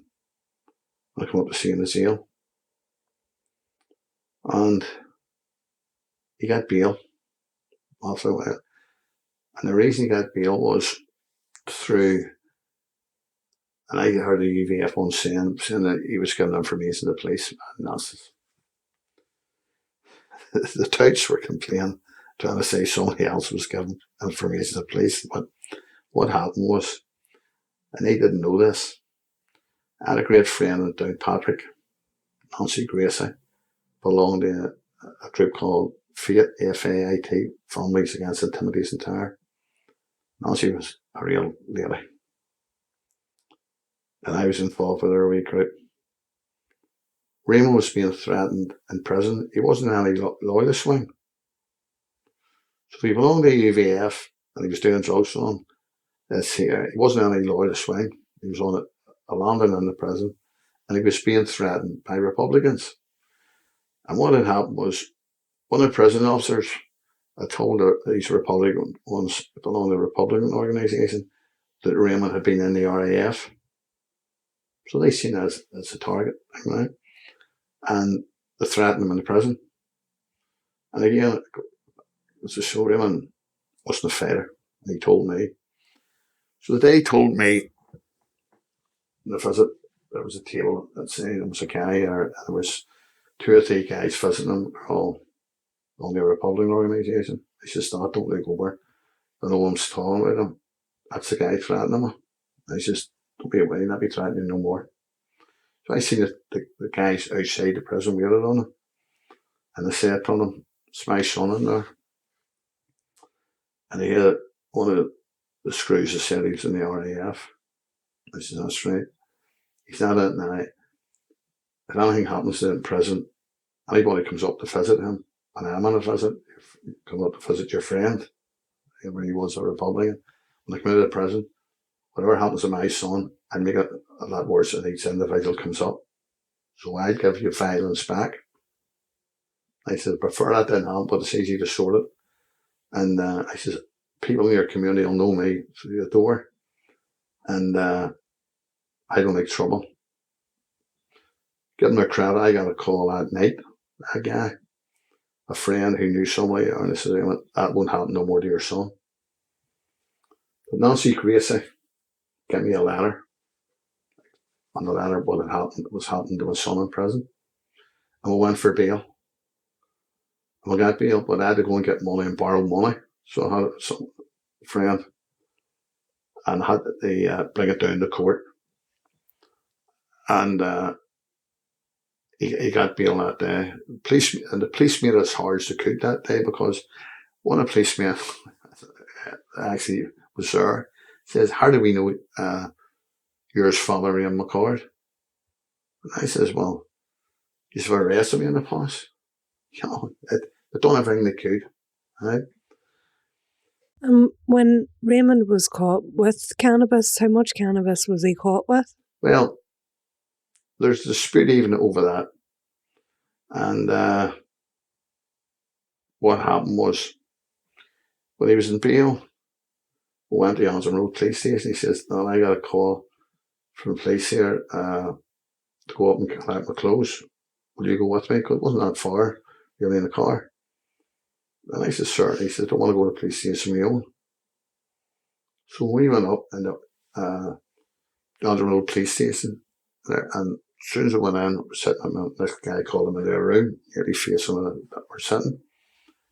I come up to see him in the jail. And he got bail after a while. And the reason he got bail was through, and I heard the UVF one saying that he was giving information to the police. And that's, the touts were complaining, trying to say somebody else was giving information to the police. But what happened was, and he didn't know this, I had a great friend in Downpatrick, Nancy Gracie, belonged to a group called FAIT, F-A-I-T, Families Against Intimidation and Terror. Nancy was a real lady. And I was involved with her wee group. Raymond was being threatened in prison. He wasn't any loyalist swing. So he belonged to UVF and he was doing drugs on him. He wasn't any loyalist swing. He was on a landing in the prison and he was being threatened by Republicans. And what had happened was one of the prison officers had told these Republican ones belonging to the Republican organisation that Raymond had been in the RAF. So they seen it as a target, right? And they threatened him in the prison. And again, it was to show Raymond wasn't a fighter. And he told me. So the day he told me in the visit, there was a table that said there was a guy there, and there was 2 or 3 guys visiting him, all on the Republican organisation. He says, don't look over. I know I'm talking about him. That's the guy threatening him. I says, don't be away, not be threatening no more. So I seen the guys outside the prison waited on him. And they said to him, it's my son in there. And he had one of the screws that said he was in the RAF. I said, that's right. He's not in now. If anything happens to him in prison, anybody comes up to visit him, and I'm on a visit, come up to visit your friend, when he was a Republican, when I come out of the prison, whatever happens to my son, I'd make it a lot worse if each individual comes up. So I'd give you violence back. I said, I prefer that didn't happen, but it's easy to sort it. And I said, people in your community will know me through the door. And I don't make trouble. Give him a credit, I got a call that night, a guy, a friend who knew somebody, and I said, that won't happen no more to your son. But Nancy Gracie gave me a letter. On the letter, what had happened was happening to my son in prison. And we went for bail. And we got bail, but I had to go and get money and borrow money. So I had some friend, and had to bring it down to court. And he got bail that day. The police made it as hard as they could that day, because one of the policemen actually was there, says, "How do we know you're his father, Raymond McCord?" And I says, "Well, you've arrested me in the past." You know, they done everything they could, right? When Raymond was caught with cannabis, how much cannabis was he caught with? Well, there's a dispute even over that. And what happened was, when he was in bail, we went to the Ulster Road police station. He says, "No, I got a call from the police here to go up and collect my clothes. Will you go with me?" Because it wasn't that far, really, in the car. And I said, "Sir." He said, "I don't want to go to the police station on my own." So we went up and the Ulster Road police station there, and as soon as we went in, we're sitting in this guy called him in their room, nearly facing that we're sitting.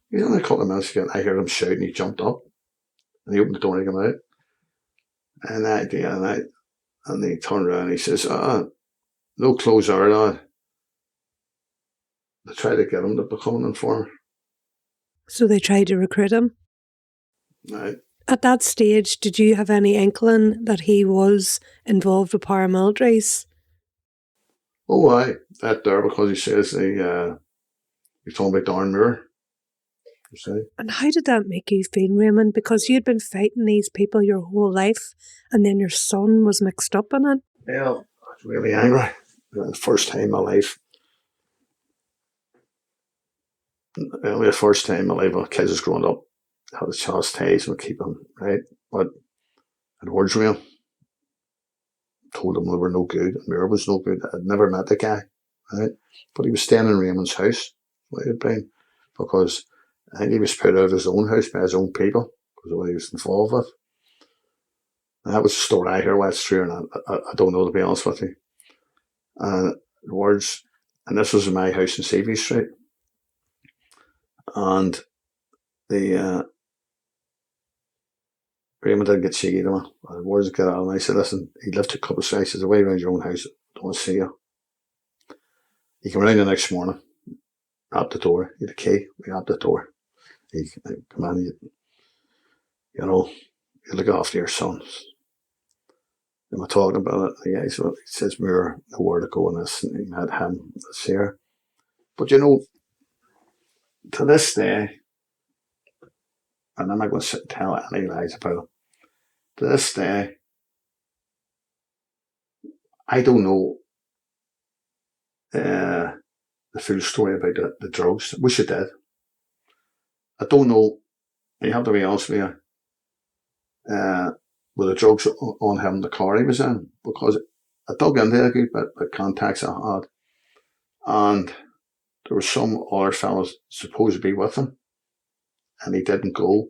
He's only a couple of minutes ago, I heard him shouting. He jumped up and he opened the door and he came out. And he turned around and he says, "No clothes are allowed." They tried to get him to become an informer. So they tried to recruit him? Right. At that stage, did you have any inkling that he was involved with paramilitaries? Oh, aye. That there, because he says he told me Darn Moore. You see? And how did that make you feel, Raymond? Because you'd been fighting these people your whole life, and then your son was mixed up in it. Well, I was really angry. The first time in my life. Only the first time in my life, when kids was growing up, I had a chastised and keep them, right? But I'd words with him, told him they were no good, and Muir was no good. I'd never met the guy, right? But he was staying in Raymond's house, what he'd been, because I think he was put out of his own house by his own people, because of what he was involved with. And that was the story I hear. Whether it's true or not, I don't know, to be honest with you. And the words, and this was in my house in Seavey Street, and the Raymond didn't get cheeky to me. The words got out, and I said, "Listen," he lived a couple of streets away around your own house. "I don't want to see you." He came around the next morning, rapped the door. He had a key. We rapped the door. He come in, you know, you look after your sons. And we're talking about it. Yeah, he says, "We're nowhere to go in this." And he had him this here. But you know, to this day, and I'm not going to sit and tell any lies about it, to this day, I don't know the full story about the drugs. Wish I did. I don't know. You have to be honest with you. With the drugs on him, the car he was in, because I dug into a good bit of contacts I had, and there were some other fellows supposed to be with him, and he didn't go.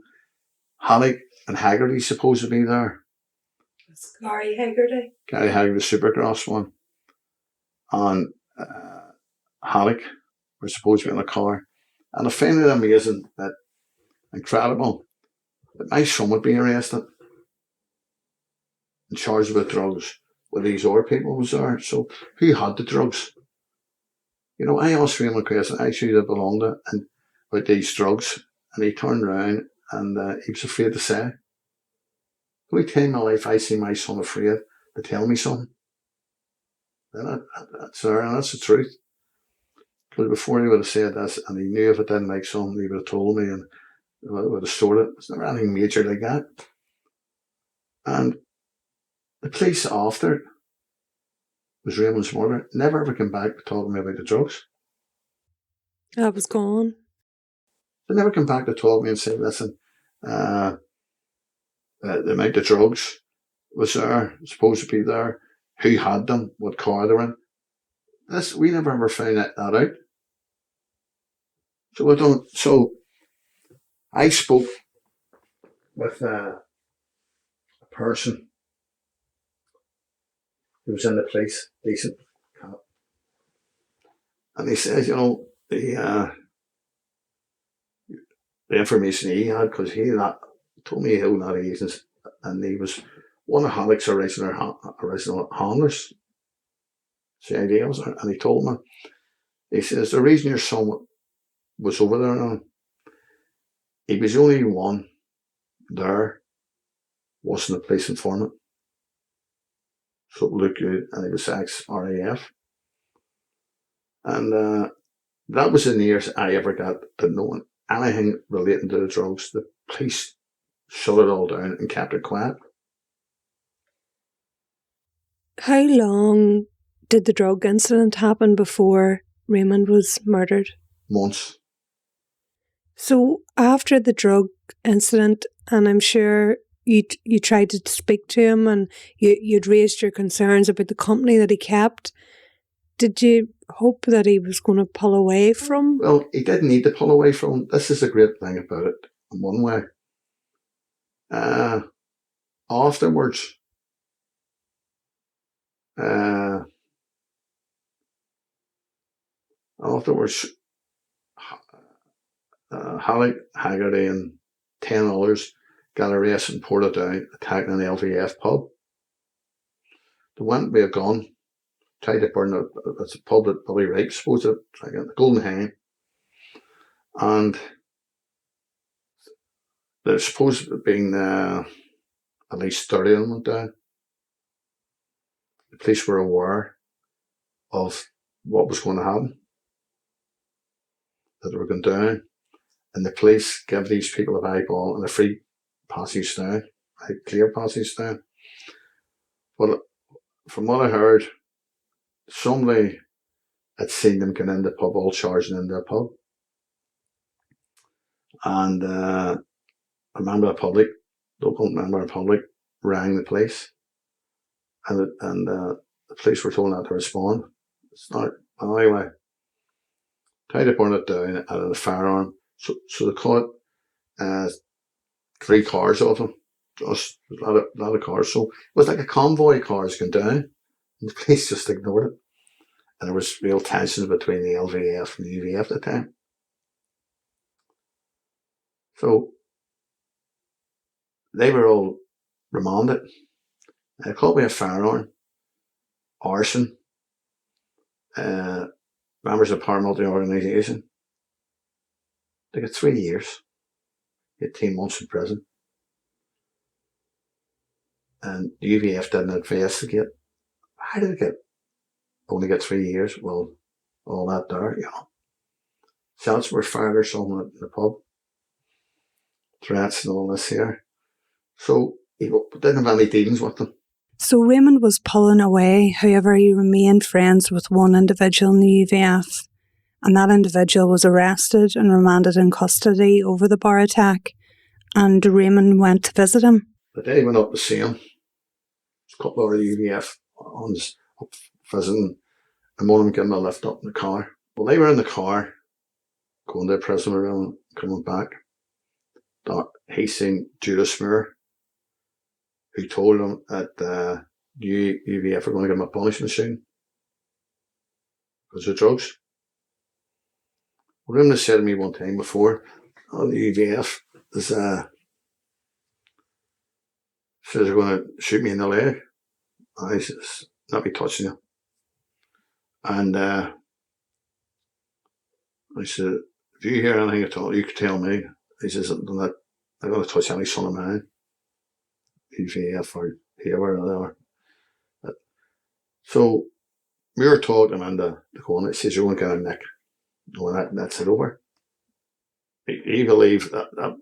Halleck and Haggerty supposed to be there. Gary Haggerty? Gary Haggerty, the Supergrass one. And Halleck were supposed to be in the car. And I find it amazing, that incredible, that my son would be arrested and charged with drugs when these other people was there. So who had the drugs? You know, I asked Raymond a question, actually, that belonged to, and about these drugs, and he turned around and he was afraid to say. Every time in my life I see my son afraid to tell me something. And that's there, and that's the truth. Because before he would have said this, and he knew if it didn't make something, he would have told me, and would have sorted it. It's never anything major like that. And the police after was Raymond's murder never ever came back to talk to me about the drugs. I was gone. They never came back to talk to me and say, "Listen, the amount of drugs was there, supposed to be there, who had them, what car they were in." We never ever found that out. So I spoke with a person who was in the police, decent cop, and he says, you know, the information he had, because he told me he owned that agents, and he was one of Halleck's original handlers, CID officer, and he told me, he says, the reason your son was over there now, he was the only one there, wasn't a police informant. So it looked good, and he was ex-RAF. And that was the nearest I ever got to knowing anything relating to the drugs. The police shut it all down and kept it quiet. How long did the drug incident happen before Raymond was murdered? Months. So after the drug incident, and I'm sure you tried to speak to him and you'd raised your concerns about the company that he kept, did you hope that he was going to pull away from? Well, he didn't need to pull away from. This is a great thing about it, in one way. Afterwards, Halleck, Haggerty and 10 others got arrested in Portadown, attacking an LVF pub. They went with a gun, tried to burn it's a pub that Billy Ripe supposed to, like the Golden Hen. And there's supposed to have been at least 30 of them went down. The police were aware of what was going to happen, that they were going down, and the police gave these people a eyeball and a free passage down, a clear passage down. But from what I heard, somebody had seen them get in the pub, all charging into the pub. And a member of the public, local member of the public, rang the police. And the police were told not to respond. It's not, anyway, tried to burn it down out of the firearm. So they caught 3 cars of them. Just a lot of cars. So it was like a convoy of cars going down. And the police just ignored it. And there was real tensions between the LVF and the UVF at the time. So they were all remanded. They caught me a firearm, arson, members of the paramilitary organisation. They got 3 years, 18 months in prison. And the UVF didn't investigate. How did they only get 3 years? Well, all that there, you know. Shots were fired or something in the pub. Threats and all this here. So he didn't have any dealings with them. So Raymond was pulling away, however he remained friends with one individual in the UVF, and that individual was arrested and remanded in custody over the bar attack, and Raymond went to visit him. The day he went up to see him, a couple of the UVF up visiting, and one of them gave him a lift up in the car. Well, they were in the car, going to the prison room, coming back. He seen Judas Snr, who told him that UVF were going to give him a punishment soon because of drugs. Raymond said to me one time before, the UVF says they're going to shoot me in the leg. I says, not be touching you. And I said, if you hear anything at all, you can tell me. He says, I'm not going to touch any son of mine, UVF or whoever or whatever. So we were talking into the corner. He says, you're going to get a nick. Well, that's it over. He believed that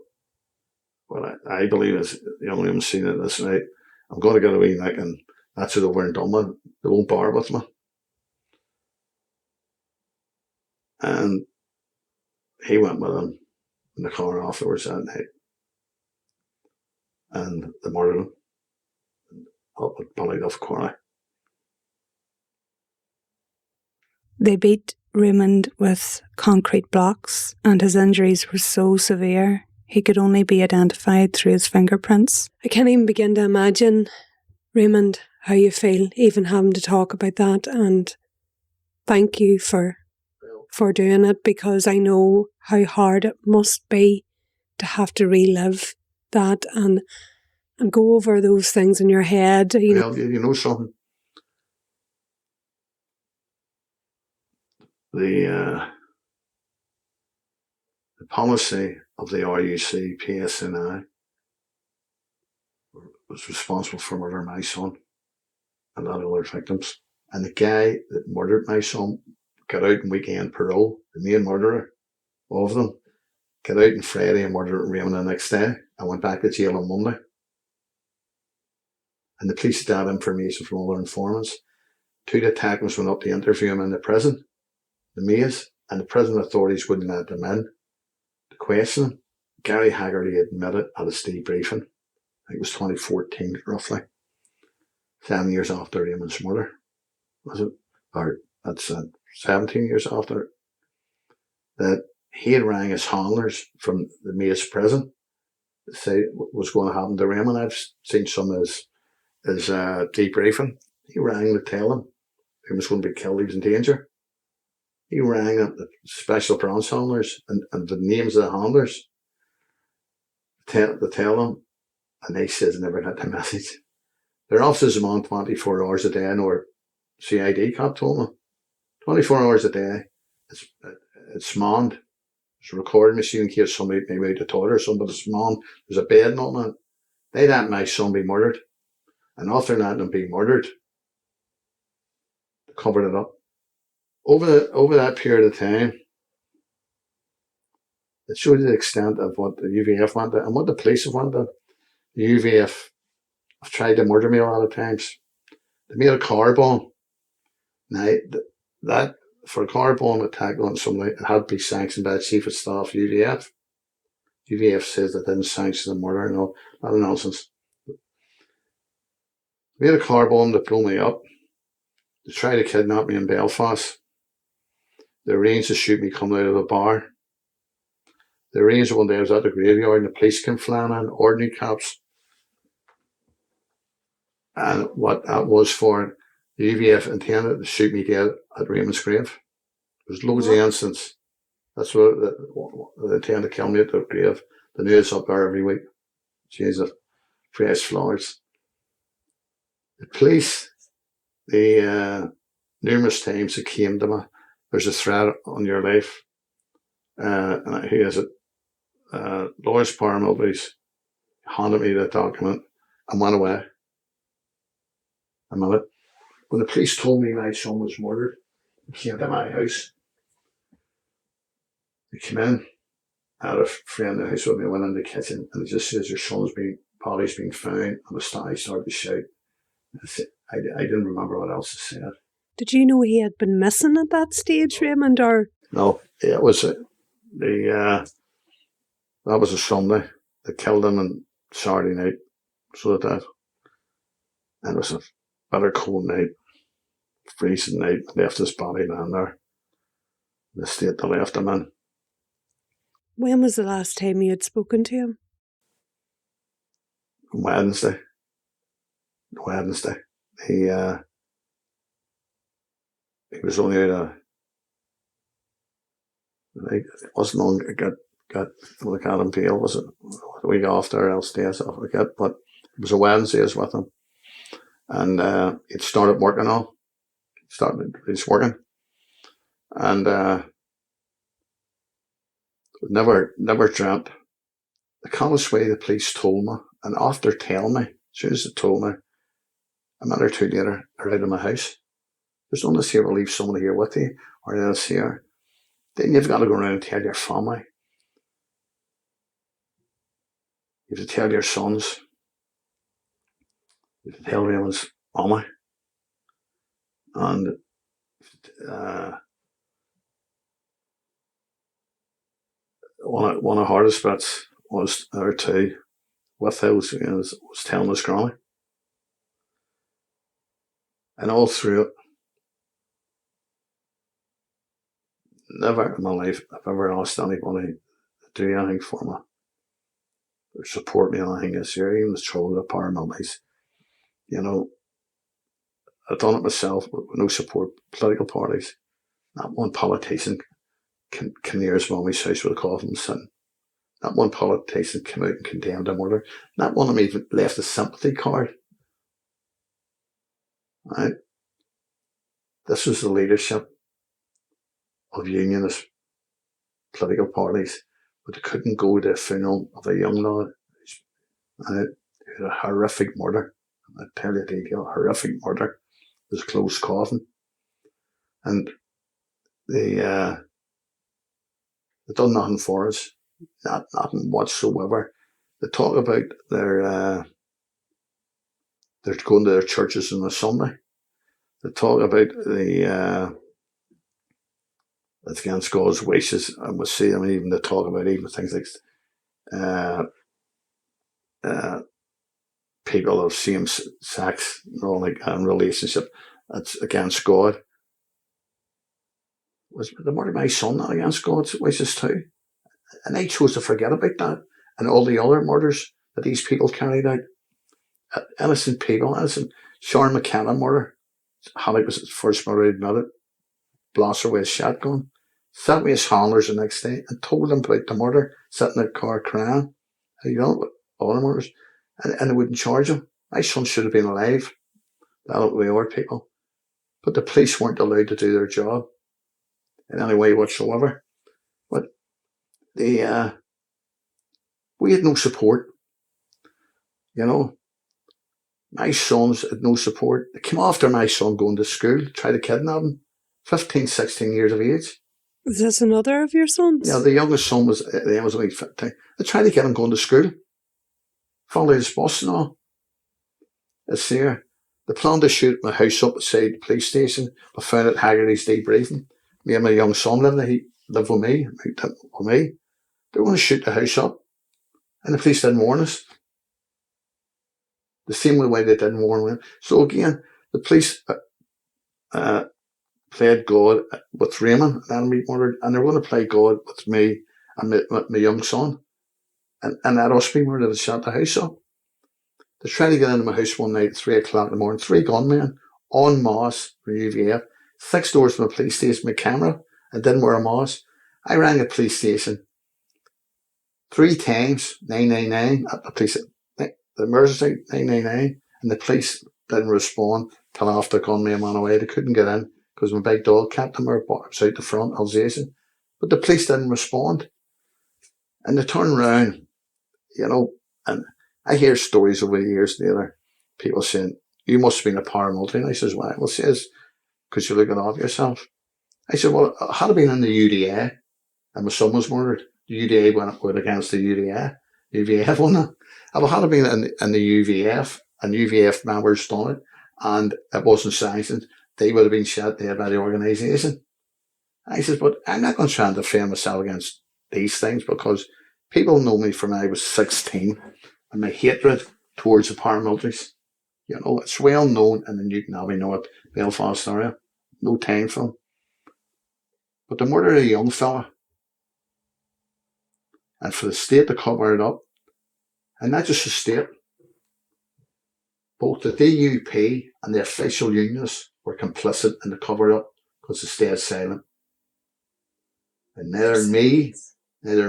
well, I believe is the only one seen it this night. I'm going to get a wee nick and that's it over and done with. They won't bar with me. And he went with him in the car afterwards that night. And they murdered him up at Ballyduff Quarry. They beat Raymond with concrete blocks, and his injuries were so severe he could only be identified through his fingerprints. I can't even begin to imagine, Raymond, how you feel even having to talk about that, and thank you for doing it, because I know how hard it must be to have to relive that, and And go over those things in your head. You know something? The policy of the RUC PSNI was responsible for murdering my son and a lot of other victims. And the guy that murdered my son got out on weekend parole, the main murderer of them, got out on Friday and murdered Raymond the next day and went back to jail on Monday. And the police had that information from all their informants. 2 detectives went up to interview him in the prison, the maze, and the prison authorities wouldn't let them in to question him. Gary Haggerty admitted at his debriefing, I think it was 2014 roughly, 7 years after Raymond's murder, was it? Or that's 17 years after, that he had rang his handlers from the Mace prison to say what was going to happen to Raymond. I've seen some of his debriefing. He rang to tell him he was going to be killed, he was in danger. He rang up the special branch handlers and the names of the handlers to tell them, and they said they never got the message. Their offices are on 24 hours a day, and our CID cop told them 24 hours a day. It's manned. There's a recording machine in case somebody maybe out the toilet or something, but it's manned. There's a bed and all that. They'd let my son be murdered, and after letting him be murdered, they covered it up. Over that period of time, it showed the extent of what the UVF wanted and what the police have wanted. The UVF have tried to murder me a lot of times. They made a car bomb. Now, that for a car bomb attack on somebody, it had to be sanctioned by the Chief of Staff, UVF. UVF says they didn't sanction the murder and all. That nonsense. They made a car bomb to blow me up. They tried to kidnap me in Belfast. They arranged to shoot me coming out of a bar. They arranged one day I was at the graveyard and the police came flying in, ordinary cops. And what that was for, the UVF intended to shoot me dead at Raymond's grave. There's loads of incidents. That's what they intend to kill me at the grave. The news up there every week. Jesus, fresh flowers. The police, numerous times they came to me. There's a threat on your life. And who is it? Lawyers paramilitaries handed me the document and went away. A minute. When the police told me my son was murdered, they came to my house. They came in. I had a friend in the house with me, went in the kitchen, and it just says, your son's body's been found. And I started to shout. I didn't remember what else to say. Did you know he had been missing at that stage, Raymond, or? No, it was that was a Sunday. They killed him on Saturday night. So that. And it was a bitter cold night, freezing night. Left his body down there. The state they left him in. When was the last time you had spoken to him? Wednesday. He was only out it wasn't long got like Adam Peel, was it? A week after, else days off, I forget, but it was a Wednesday I was with him. And it started working on. He's working. And never dreamt. The calmest way the police told me, and after telling me, as soon as they told me, a minute or two later, they're out of my house. There's none of us here will leave someone here with you, or else here. Then you've got to go around and tell your family. You have to tell your sons. You have to tell Raymond's mama. And one of the hardest bits was there too, with those, was telling his granny. And all through it, never in my life have I ever asked anybody to do anything for me or support me in anything this year, even with trouble with the paramilitaries. You know, I've done it myself with no support, political parties. Not one politician can near his mummy's house with a coffin sitting. Not one politician came out and condemned the murder. Not one of them even left a sympathy card. Right? This was the leadership of unionist political parties, but they couldn't go to a funeral of a young lad who had a horrific murder. I tell you the detail, horrific murder. It was a close coffin. And they done nothing for us. Nothing whatsoever. They talk about they're going to their churches on a Sunday. They talk about it's against God's wishes, and we'll see. I mean, even they talk about even things like people of same sex, relationship. That's against God. Was the murder of my son not against God's wishes too? And they chose to forget about that and all the other murders that these people carried out. Innocent people, innocent. Sean McKenna murder. Halleck was his first murder admitted. Blaster with his shotgun. Sat with his handlers the next day and told them about the murder, sitting in the car crying. You know, other murders. And they wouldn't charge him. My son should have been alive. That way our people. But the police weren't allowed to do their job in any way whatsoever. But we had no support. You know, my sons had no support. They came after my son going to school, tried to kidnap him. 15, 16 years of age. Is this another of your sons? Yeah, the youngest son was only 15. They tried to get him going to school. Followed his bus and all. It's there. They planned to shoot my house up beside the police station, but found at Haggerty's debriefing. Me and my young son lived with me. They were going to shoot the house up. And the police didn't warn us. The same way they didn't warn us. So again, the police played God with Raymond and me murdered, and they're going to play God with me and my young son. And that us be murdered that shot the house up. They tried to get into my house one night at 3 o'clock in the morning, 3 gunmen, en masse from UVF, 6 doors from the police station with a camera. I didn't wear a mask. I rang the police station 3 times, 999, at the police, the emergency 999, and the police didn't respond till after gunmen ran away. They couldn't get in because my big dog kept them outside the front, Alsatian. But the police didn't respond. And they turned around, you know, and I hear stories over the years later, people saying, you must have been a paramilitary. And I says, why? Well, says, because you're looking after yourself. I said, well, had I been in the UDA and my son was murdered, the UDA went against the UVF on it. If I had been in the UVF and UVF members done it and it wasn't sanctioned, they would have been shot dead by the organisation. I said, but I'm not going to try and defend myself against these things because people know me from when I was 16 and my hatred towards the paramilitaries. You know, it's well known in the Newton Abbey North, Belfast area. No time for them. But the murder of a young fella, and for the state to cover it up, and not just the state, both the DUP and the official unionists were complicit in the cover up because they stayed silent. And neither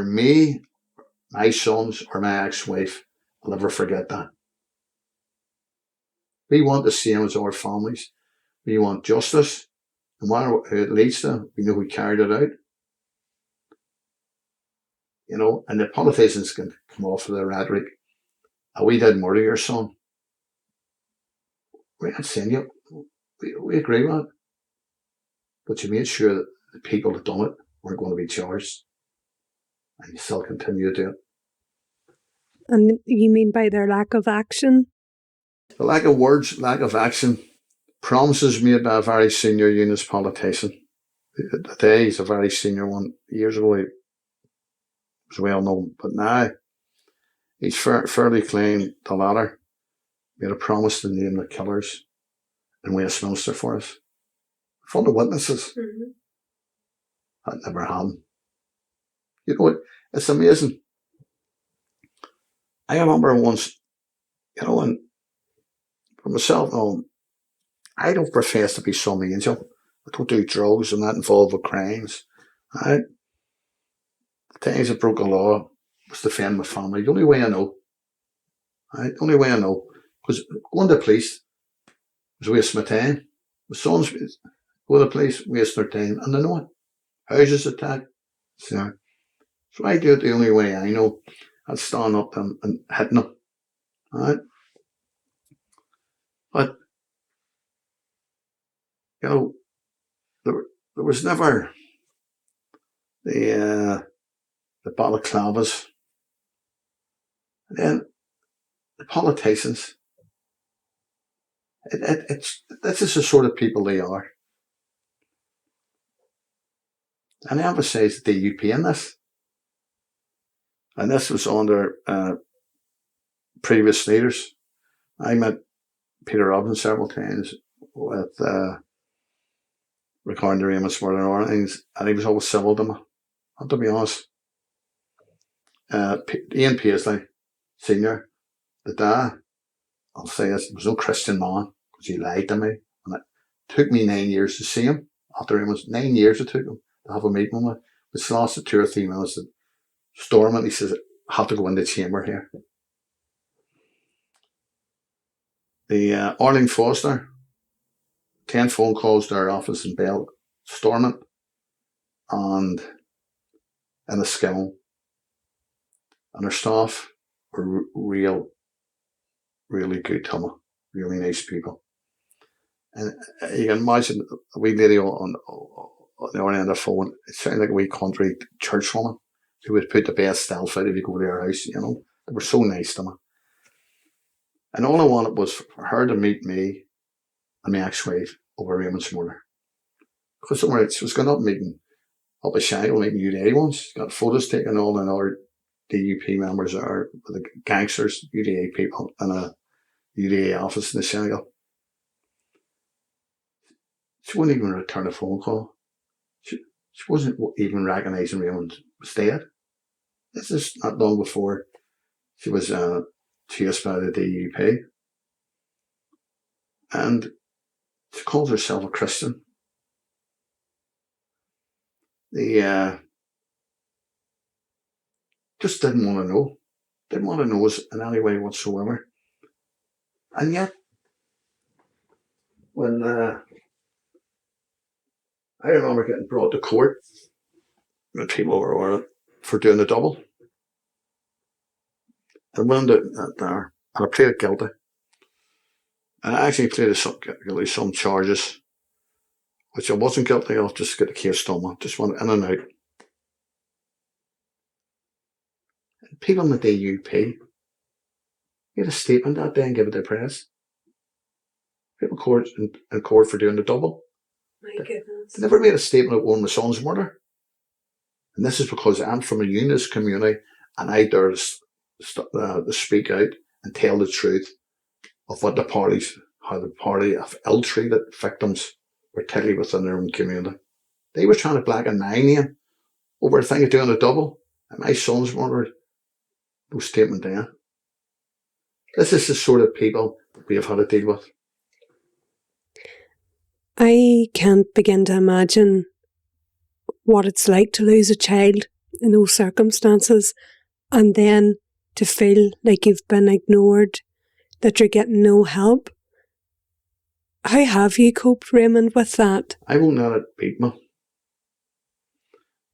me, my sons, or my ex-wife will ever forget that. We want the same as our families. We want justice. No matter who it leads to, we know who carried it out. You know, and the politicians can come off with their rhetoric. Oh, we did murder your son. We're not saying you. We agree with it. But you made sure that the people that done it weren't going to be charged. And you still continue to do it. And you mean by their lack of action? The lack of words, lack of action, promises made by a very senior unionist politician. Today he's a very senior one. Years ago he was well known. But now he's fairly claimed the latter. Made a promise to name the killers in Westminster for us. Full of witnesses. Mm-hmm. That never happened. You know what? It's amazing. I remember once, you know, and for myself, I don't profess to be some angel. I don't do drugs. I'm not involved with crimes. The times I broke a law, was defend my family. The only way I know. Right? The only way I know. Because going to the police was a waste of my time. My sons go to the police, waste their time, and they know it. Houses attacked. So I do it the only way I know. I'd stand up and hit them. Right? But, you know, there was never the balaclavas. And then the politicians. This is the sort of people they are. And I emphasise the DUP in this. And this was under previous leaders. I met Peter Robbins several times with recording the Raymond McCord Snr, and he was always civil to me. And to be honest, Ian Paisley Sr., the dad, I'll say this, was no Christian man because he lied to me. And it took me 9 years to see him. After him was 9 years it took him to have a meeting with me. Which lasted 2 or 3 minutes. Storming, he says, I have to go in the chamber here. The Arlene Foster, 10 phone calls to our office in Bell, storming, and in a skill. And our staff were really good to me, really nice people. And you can imagine a wee lady on the other end of the phone, it sounded like a wee country church woman who would put the best self out if you go to their house, you know. They were so nice to me. And all I wanted was for her to meet me and my ex-wife over Raymond's murder. Because somewhere she was going up meeting up a Shangle, meeting UDA ones, got photos taken, all and our DUP members are the gangsters, UDA people, in a UDA office in the Shangle. She wouldn't even return a phone call. She wasn't even recognising Raymond was dead. This is not long before she was chased by the DUP. And she calls herself a Christian. Just didn't want to know. Didn't want to know us in any way whatsoever. And yet, when I remember getting brought to court, when people were for doing the double. I went out there and I pleaded guilty. And I actually pleaded some charges, which I wasn't guilty of, just to get the case done. Just went in and out. And people in the DUP made a statement that day and gave it to the press. People in court for doing the double. My goodness. They never made a statement on my son's murder. And this is because I'm from a unionist community and I dare to speak out and tell the truth of what how the party have ill-treated victims, particularly within their own community. They were trying to blacken my name over a thing of doing a double, and my son's murder, no statement there. This is the sort of people we have had to deal with. I can't begin to imagine what it's like to lose a child in those circumstances and then to feel like you've been ignored, that you're getting no help. How have you coped, Raymond, with that? I won't let it beat me.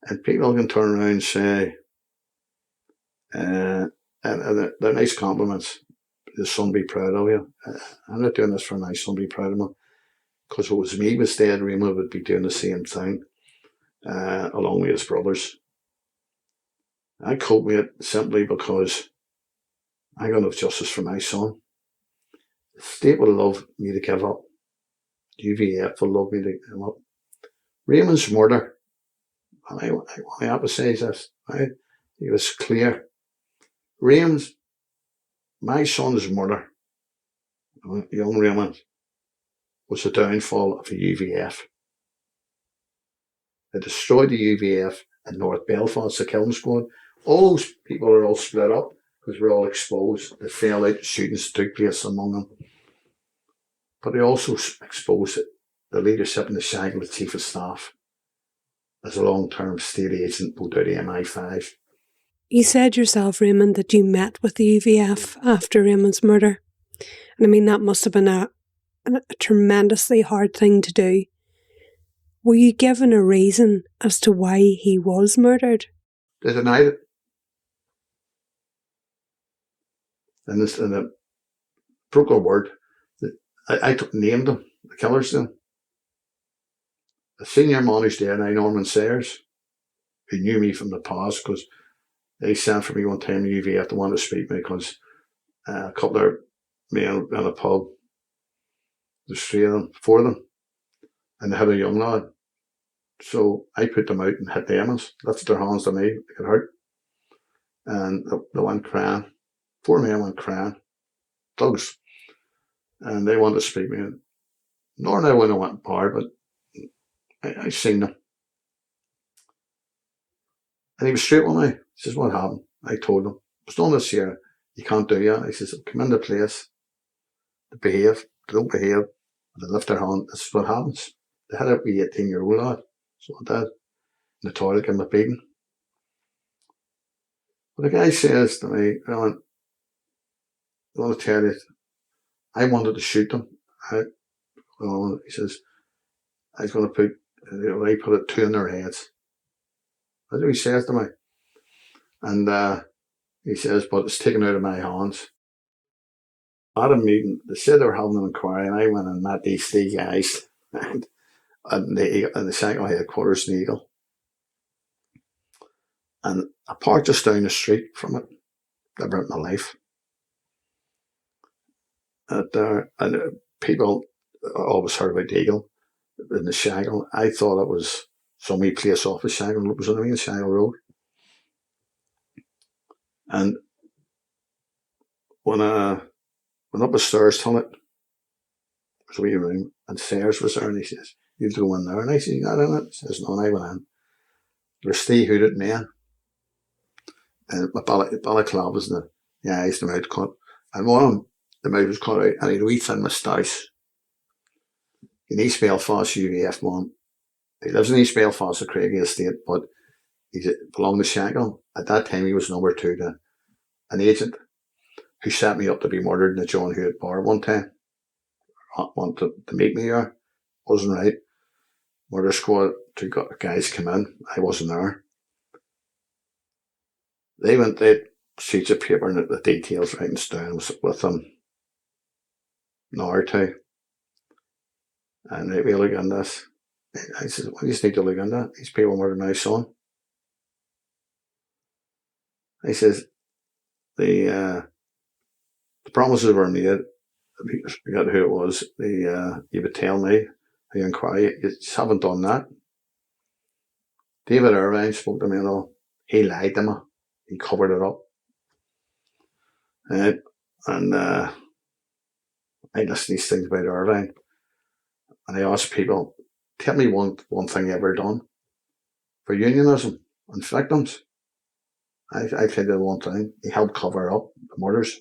And people can turn around and say, and they're nice compliments. The son be proud of you. I'm not doing this for my son be proud of me. Because if it was me was dead, Raymond would be doing the same thing, along with his brothers. I cope with it simply because I got enough justice for my son. The state would love me to give up. UVF would love me to give up. Raymond's murder, and I want to emphasise this, right? It was clear. My son's murder, young Raymond, was the downfall of the UVF. They destroyed the UVF in North Belfast, the killing squad. All those people are all split up because we're all exposed. They fell out, shootings took place among them. But they also exposed the leadership in the Shangle, the Chief of Staff, as a long-term state agent pulled out of MI5. You said yourself, Raymond, that you met with the UVF after Raymond's murder. And I mean, that must have been a tremendously hard thing to do. Were you given a reason as to why he was murdered? They denied it. And it broke a word. I named them, the killers then. The senior manager there, Norman Sayers, who knew me from the past, because they sent for me one time in UVF to want to speak to me because a couple of men in a pub, there's 3 of them, 4 of them, and they had a young lad. So I put them out and hit them, lifted their hands to me, they got hurt. And they went crying. 4 men went crying, thugs. And they wanted to speak to me. Nor I wouldn't have went bar, but I seen them. And he was straight with me. He says, what happened? I told him, there's none this year. You can't do that. He says, come into place. They behave. They don't behave. They lift their hand. This is what happens. They had a wee 18-year-old lad. So I did. In the toilet, gave him a beating. But the guy says to me, I want to tell you, I wanted to shoot them. He says, I was going to put it 2 in their heads. That's what he says to me. And he says, but it's taken out of my hands. At a meeting, they said they were having an inquiry, and I went and met these 3 guys and the second headquarters in Eagle. And I parked just down the street from it. Never in my life. And people always heard about the Eagle in the Shaggle. I thought it was some wee place off the Shaggle. It was on the main Shaggle Road. And when I went up the stairs to it, there was a wee room, and Sayers was there, and he says, you have to go in there. And I said, you're not in it? He says, no, and I went in. There's 3 hooded men, and my balaclavas and the eyes, the mouth cut. And one of them, the mouth was cut out, and he had a wee thin moustache. In East Belfast, UVF man. He lives in East Belfast, the Craigie estate, but he's belonged to Shackle. At that time, he was number 2 to an agent who set me up to be murdered in the John Hewitt bar one time. Wanted to meet me there. Wasn't right. Murder squad, 2 guys come in. I wasn't there. They sheets of paper and the details writing down with them. An hour or 2. And we look at this. I said, what do you need to look into? These people murdered my son. He says, the promises were made. I forgot who it was. You would tell me, the inquiry, you just haven't done that. David Irvine spoke to me and all. He lied to me. He covered it up. And I listen to these things about Irvine. And I ask people, tell me one thing you ever done for unionism and victims. I tell you one thing. He helped cover up the murders.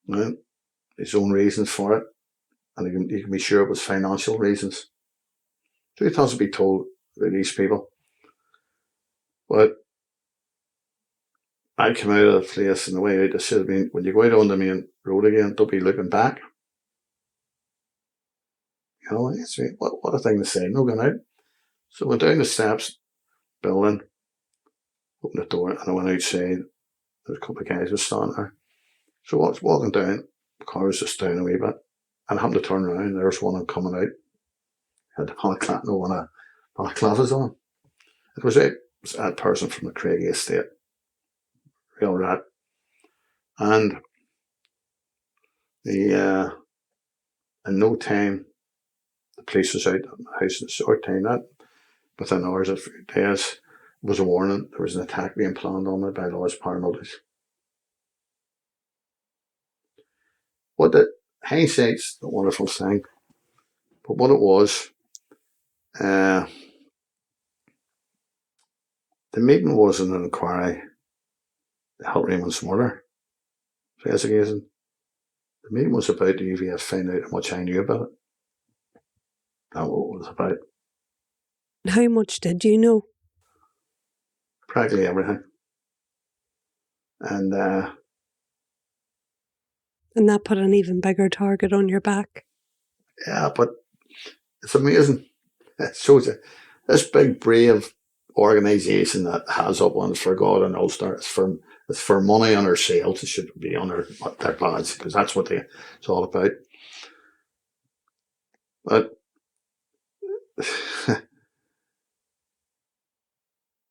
Right? His own reasons for it. And you can be sure it was financial reasons. Truth has to be told to these people. But I come out of the place and the way out, I said, when you go out on the main road again, don't be looking back. You know, it's what a thing to say, no going out. So I went down the steps, building, opened the door, and I went outside. There's a couple of guys were standing there. So I was walking down, the car was just down a wee bit, and I happened to turn around, and there was one of them coming out. Had the balaclavas on. It was that person from the Craigie estate. Real rat. And in no time, the police was out of the house in a short time. That within hours, a few days, was a warning. There was an attack being planned on it by Lord's paramilitaries. What hindsight's the wonderful thing, but what it was, the meeting wasn't an inquiry to help Raymond's murder investigation. The meeting was about the UVF finding out how much I knew about it. That's what it was about. How much did you know? Practically everything. And that put an even bigger target on your back. Yeah, but it's amazing. It shows you this big, brave organisation that has up ones for God and Ulster. It's for money on their sales. It should be on their badge, because that's what it's all about. But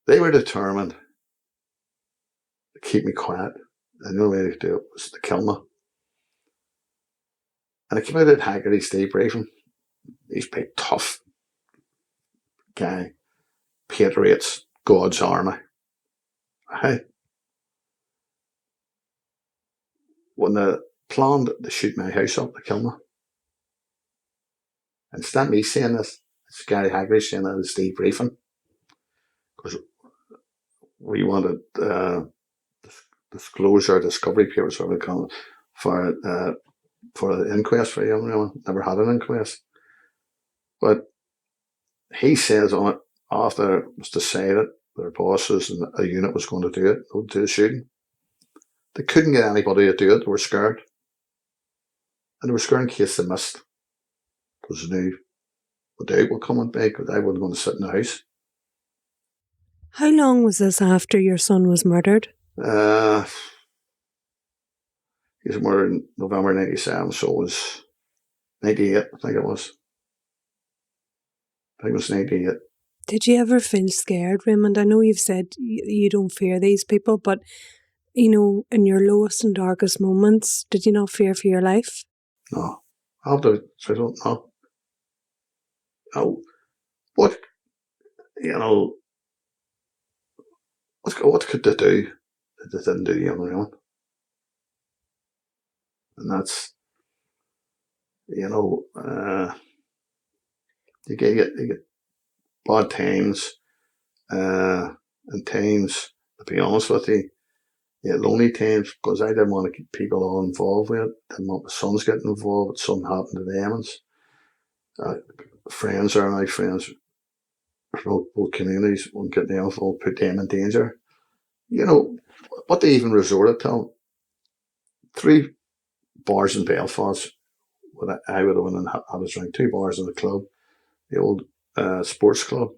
they were determined to keep me quiet. And the only way to do it was to kill me. And I came out at Haggerty's debriefing. He's big, tough guy, patriots, God's army. Hey, when they planned to shoot my house up to kill me, and it's not me saying this, it's Gary Haggerty saying that in his debriefing, because we wanted disclosure, discovery papers, what we call it, for the inquest for a young woman. Never had an inquest. But he says on it, after it was decided their bosses and a unit was going to do the shooting, they couldn't get anybody to do it. They were scared. And they were scared in case they missed, because they knew what doubt would come on me, because I wasn't going to sit in the house. How long was this after your son was murdered? He was murdered in November 97, so it was 98, I think it was. I think it was 98. Did you ever feel scared, Raymond? I know you've said you don't fear these people, but, you know, in your lowest and darkest moments, did you not fear for your life? No. I don't know. Oh, what, you know, what could they do that they didn't do, young women? And that's, you know, you get bad times, and times, to be honest with you, lonely times, because I didn't want to keep people all involved with it. Didn't want my sons getting involved. If something happened to them, and friends are my friends from both communities, won't get them involved, put them in danger. You know, what they even resorted to, 3 bars in Belfast, I would have went and had a drink, 2 bars in the club, the old sports club.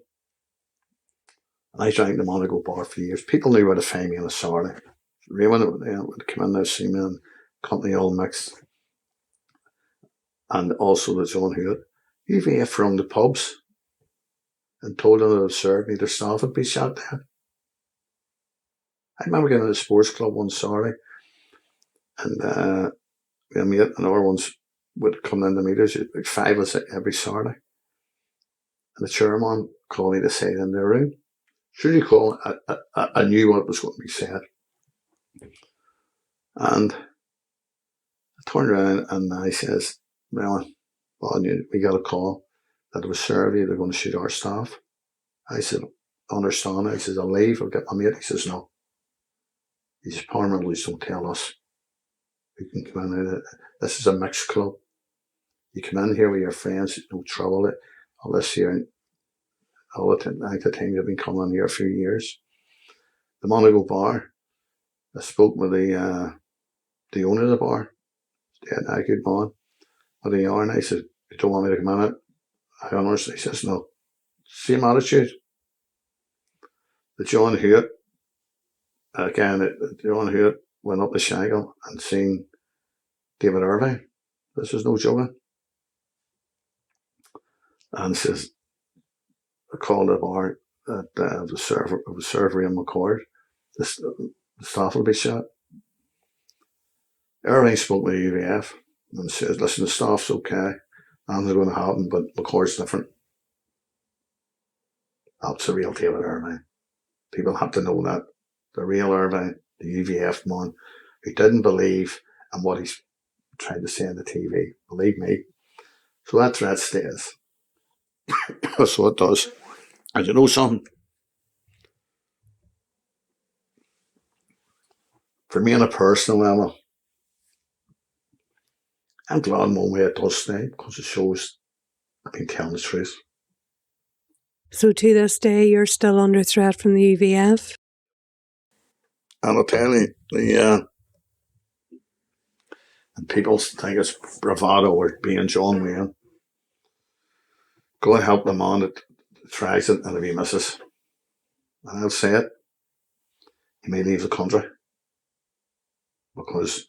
And I drank the Monaco bar for years. People knew where to find me on a Saturday. Raymond would come in there, see me, and company all mixed. And also the John Hewitt. UVF from the pubs and told them that it served me, their staff would be shot dead. I remember getting to the sports club one Saturday, and we had a mate, and other ones would come in to meet us, like 5 of us every Saturday. And the chairman called me to say in their room. Should you call? I knew what was going to be said. And I turned around and I says, well, we got a call that it was Serbia, they're going to shoot our staff. I said, understand. I says, I'll leave, I'll get my mate. He says, no. He says, paramilitaries don't tell us who can come in. This is a mixed club. You come in here with your friends, no trouble. All this here, all the time you've been coming in here a few years. The Monaco bar, I spoke with the owner of the bar. They had a good man. With the yarn, I said, you don't want me to come in it? I honestly, he says, no. Same attitude. The John Hewitt, John Hewitt went up the Shangle and seen David Irving. This is no joking. And says, I called the bar that the server Raymond McCord. The staff will be shot. Irving spoke with the UVF and says, listen, the staff's okay. Nothing's going to happen, but McCord's different. That's the real David Irving. People have to know that. The real Irving, the UVF man, who didn't believe in what he's trying to say on the TV. Believe me. So that threat stays. So it does. And you know something? For me on a personal level, I'm glad in one way it does stay, because it shows I've been telling the truth. So to this day, you're still under threat from the UVF? And I'll tell you, and people think it's bravado or being John Wayne. Go and help the man that tries it, and if he misses, and I'll say it, he may leave the country. Because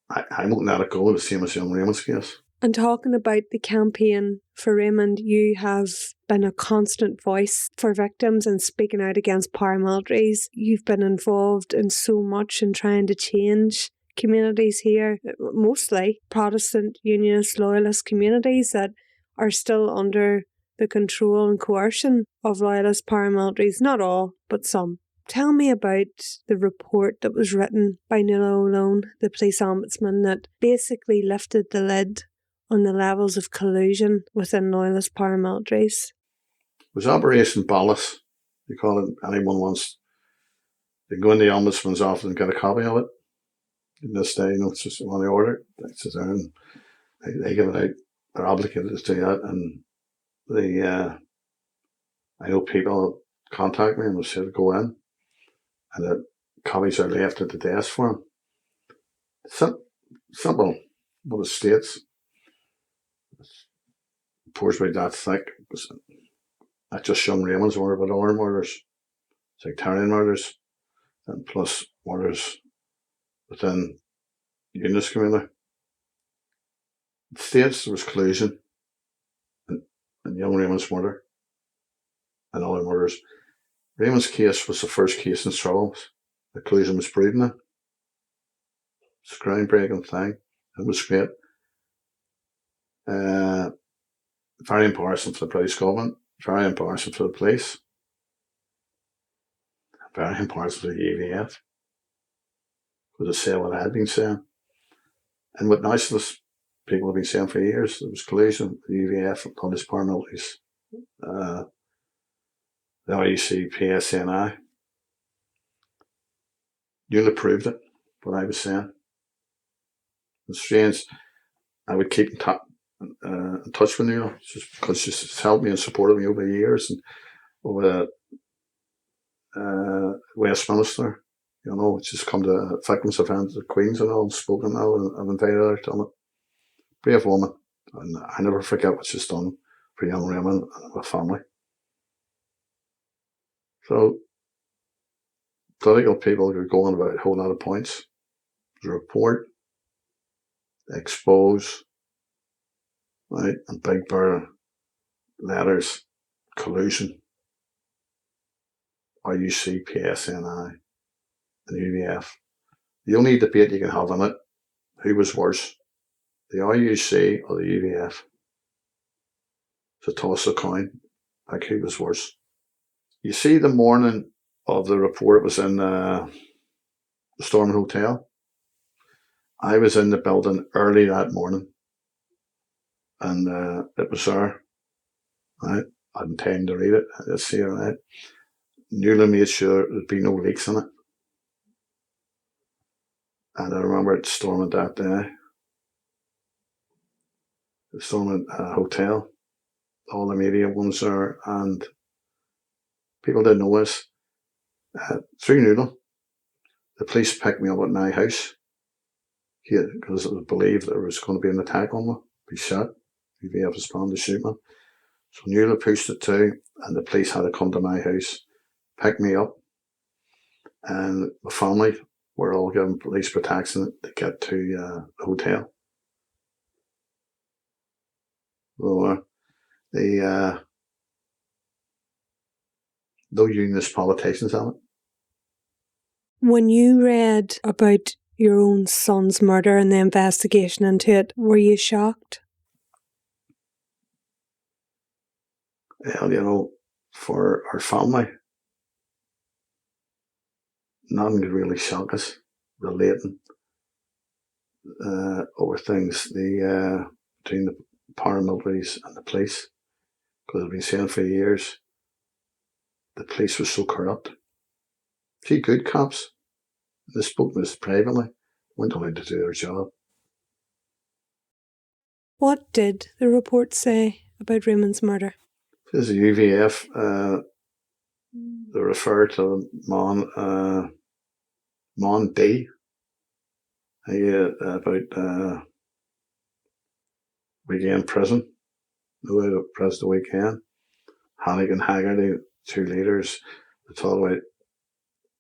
I won't let it go, the same as young Raymond's case. And talking about the campaign for Raymond, you have been a constant voice for victims and speaking out against paramilitaries. You've been involved in so much in trying to change communities here, mostly Protestant, Unionist, Loyalist communities that are still under the control and coercion of Loyalist paramilitaries. Not all, but some. Tell me about the report that was written by Nuala O'Lone, the police ombudsman, that basically lifted the lid on the levels of collusion within Loyalist paramilitaries. It was Operation Ballas. You call it, anyone wants, they go in the ombudsman's office and get a copy of it. In this day, it's just when they order it, it's just there and they give it out. They're obligated to do that. And I know people contact me and will say to go in, and the copies are left at the desk for them. Simple, what it states. Reports about that thick. Not just young Raymond's murder, but other murders, sectarian murders, and plus murders within the Unionist community. It states there was collusion in young Raymond's murder and other murders. Raymond's case was the first case in Struggles. The collusion was proven in. It's a groundbreaking thing. It was great. Very embarrassing for the British government, very embarrassing for the police, very embarrassing for the UVF, because they say what I had been saying. And what nationalist people have been saying for years, there was collusion, the UVF, all these paramilitaries, the RUC, PSNI. Nuala proved it, what I was saying. It's strange. I would keep in touch with Nuala, just because she's helped me and supported me over the years, and over Westminster, she's come to victims events at Queen's and all, spoken now, and I've invited her to it. Brave woman, and I never forget what she's done for young Raymond and her family. So, political people are going about a whole lot of points. The report, expose, right, and big bear letters, collusion, RUC, PSNI, and UVF. The only debate you can have on it, who was worse, the RUC or the UVF? It's a toss a coin, like who was worse. You see, the morning of the report, it was in the Stormont Hotel. I was in the building early that morning, and it was there. Right? I hadn't time to read it. I just see it, right? Nuala made sure there'd be no leaks in it. And I remember it Stormont that day. The Stormont Hotel. All the media ones there, and people didn't know us. Through Nuala, the police picked me up at my house because it was believed there was going to be an attack on me, be shot. UVF was planning to shoot me. So Nuala pushed it too, and the police had to come to my house, pick me up, and my family were all given police protection to get to the hotel. So no unionist politicians on it. When you read about your own son's murder and the investigation into it, were you shocked? Well, for our family, nothing could really shock us relating over things between the paramilitaries and the police, because I've been saying for years the police was so corrupt. See, good cops, they spoke to us privately, weren't allowed to do their job. What did the report say about Raymond's murder? This is the UVF they refer to Mon D. He about weekend prison, no out of prison the weekend. Hannigan Haggerty, 2 leaders. They talk about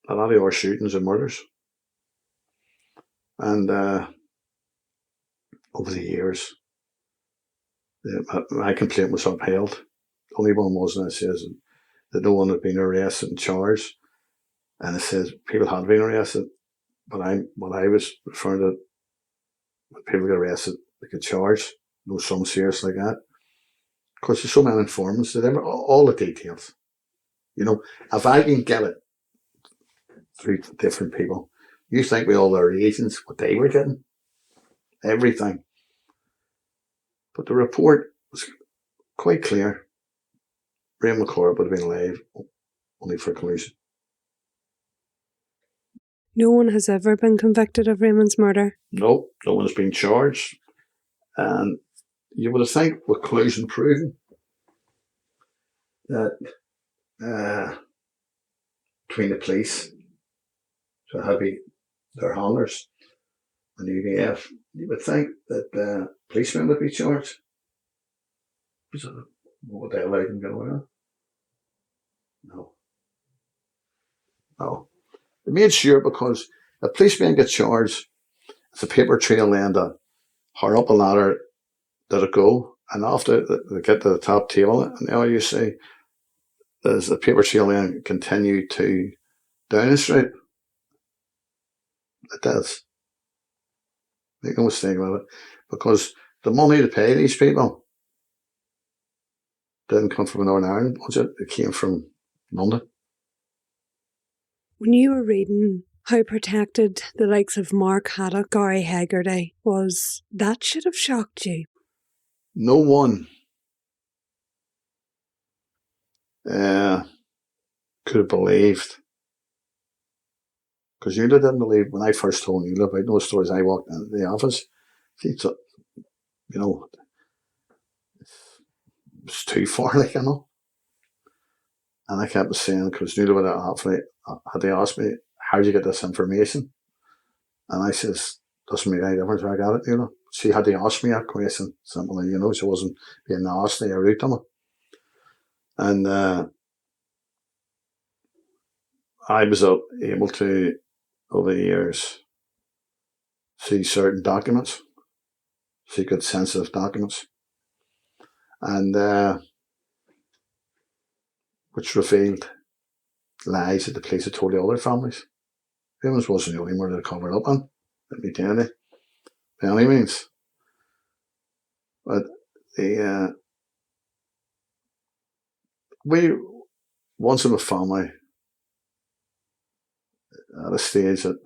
a lot of our shootings and murders. And over the years, my complaint was upheld. Only one wasn't. It says that no one had been arrested and charged. And it says people had been arrested. But what I was referring to, when people get arrested, they get charged. No, some serious like that. Because there's so many informants that all the details. You know, if I can get it through different people, you think with all their agents, what they were getting? Everything. But the report was quite clear. Raymond McCord would have been alive only for collusion. No one has ever been convicted of Raymond's murder? No one's been charged. And you would have think with collusion proven that between the police, so it had to be their handlers and the UDF, you would think that policemen would be charged. So what would they allow them to get away with? No. They made sure because a policeman gets charged, it's a paper trail then to hurry up a ladder, let it go, and after they get to the top table, and now you see there's the paper trail then continue to down the street. It does. Make no mistake about it. Because the money to pay these people didn't come from Northern Ireland budget, it came from London. When you were reading how protected the likes of Mark Haddock, Gary Haggerty was, that should have shocked you. No one could have believed, because Eula didn't believe when I first told Eula about those stories. I walked into the office, she thought, you know, it's too far, like, you know. And I kept saying, because Eula would had to ask me, how did you get this information? And I says, doesn't make any difference where I got it, you know. She had to ask me that question simply, you know, she wasn't being nasty or rude to me. And I was able to, over the years, see certain documents, secret sensitive documents, and which revealed lies that the police had told the other families. Raymond's wasn't the only murder they covered up on, let me tell you, by any means. But we, once in a family, at a stage that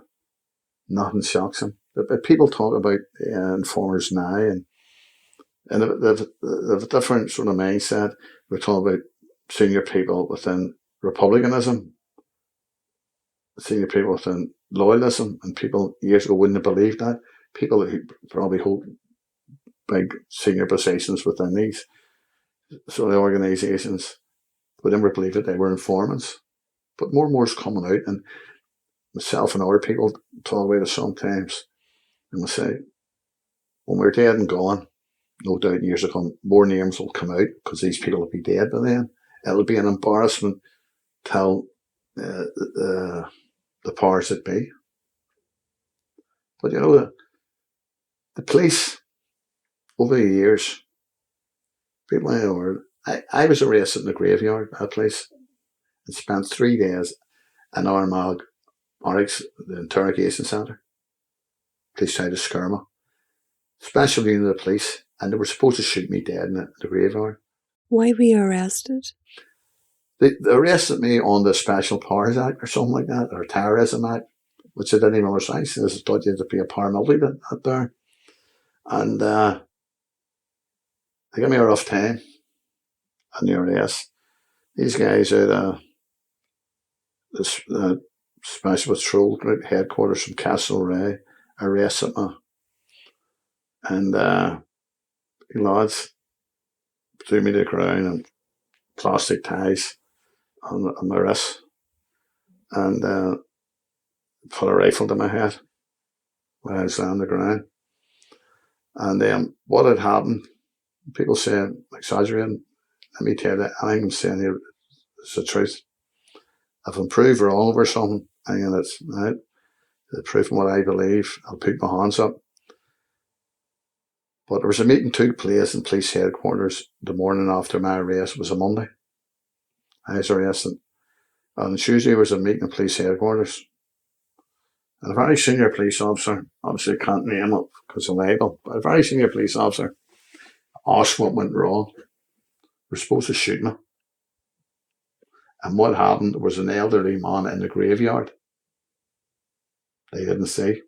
nothing shocks them. But people talk about informers now, and they've a different sort of mindset. We're talking about senior people within republicanism, senior people within loyalism, and people years ago wouldn't have believed that. People who probably hold big senior positions within these sort of organisations would never believe that they were informants. But more and more is coming out, and myself and other people talk about it sometimes, and we say, when we're dead and gone, no doubt in years to come, more names will come out because these people will be dead by then. It'll be an embarrassment to tell the powers that be. But you know, the police, over the years, people I know, I was arrested in the graveyard at that place and spent 3 days in Armagh Barracks, the interrogation centre. Police tried to scare me. Special unit of the police, and they were supposed to shoot me dead in the graveyard. Why were you arrested? They arrested me on the Special Powers Act or something like that, or Terrorism Act, which I didn't even understand. I thought you had to be a paramilitary out there. And they gave me a rough time on the arrest. These guys out the Special Patrol Group headquarters from Castlereagh arrested me. And lads threw me to the ground and plastic ties. on my wrist and put a rifle to my head when I was on the ground. And what had happened, people say I'm exaggerating. Let me tell you, I think I'm saying here it's the truth. If I'm proved wrong over something, I think it's right. The proof of what I believe, I'll put my hands up. But there was a meeting took place in police headquarters the morning after my arrest. It was a Monday. I was arrested. On Tuesday there was a meeting in police headquarters. And a very senior police officer, obviously I can't name it because of libel, but a very senior police officer asked what went wrong. We're supposed to shoot me. And what happened was an elderly man in the graveyard. They didn't see.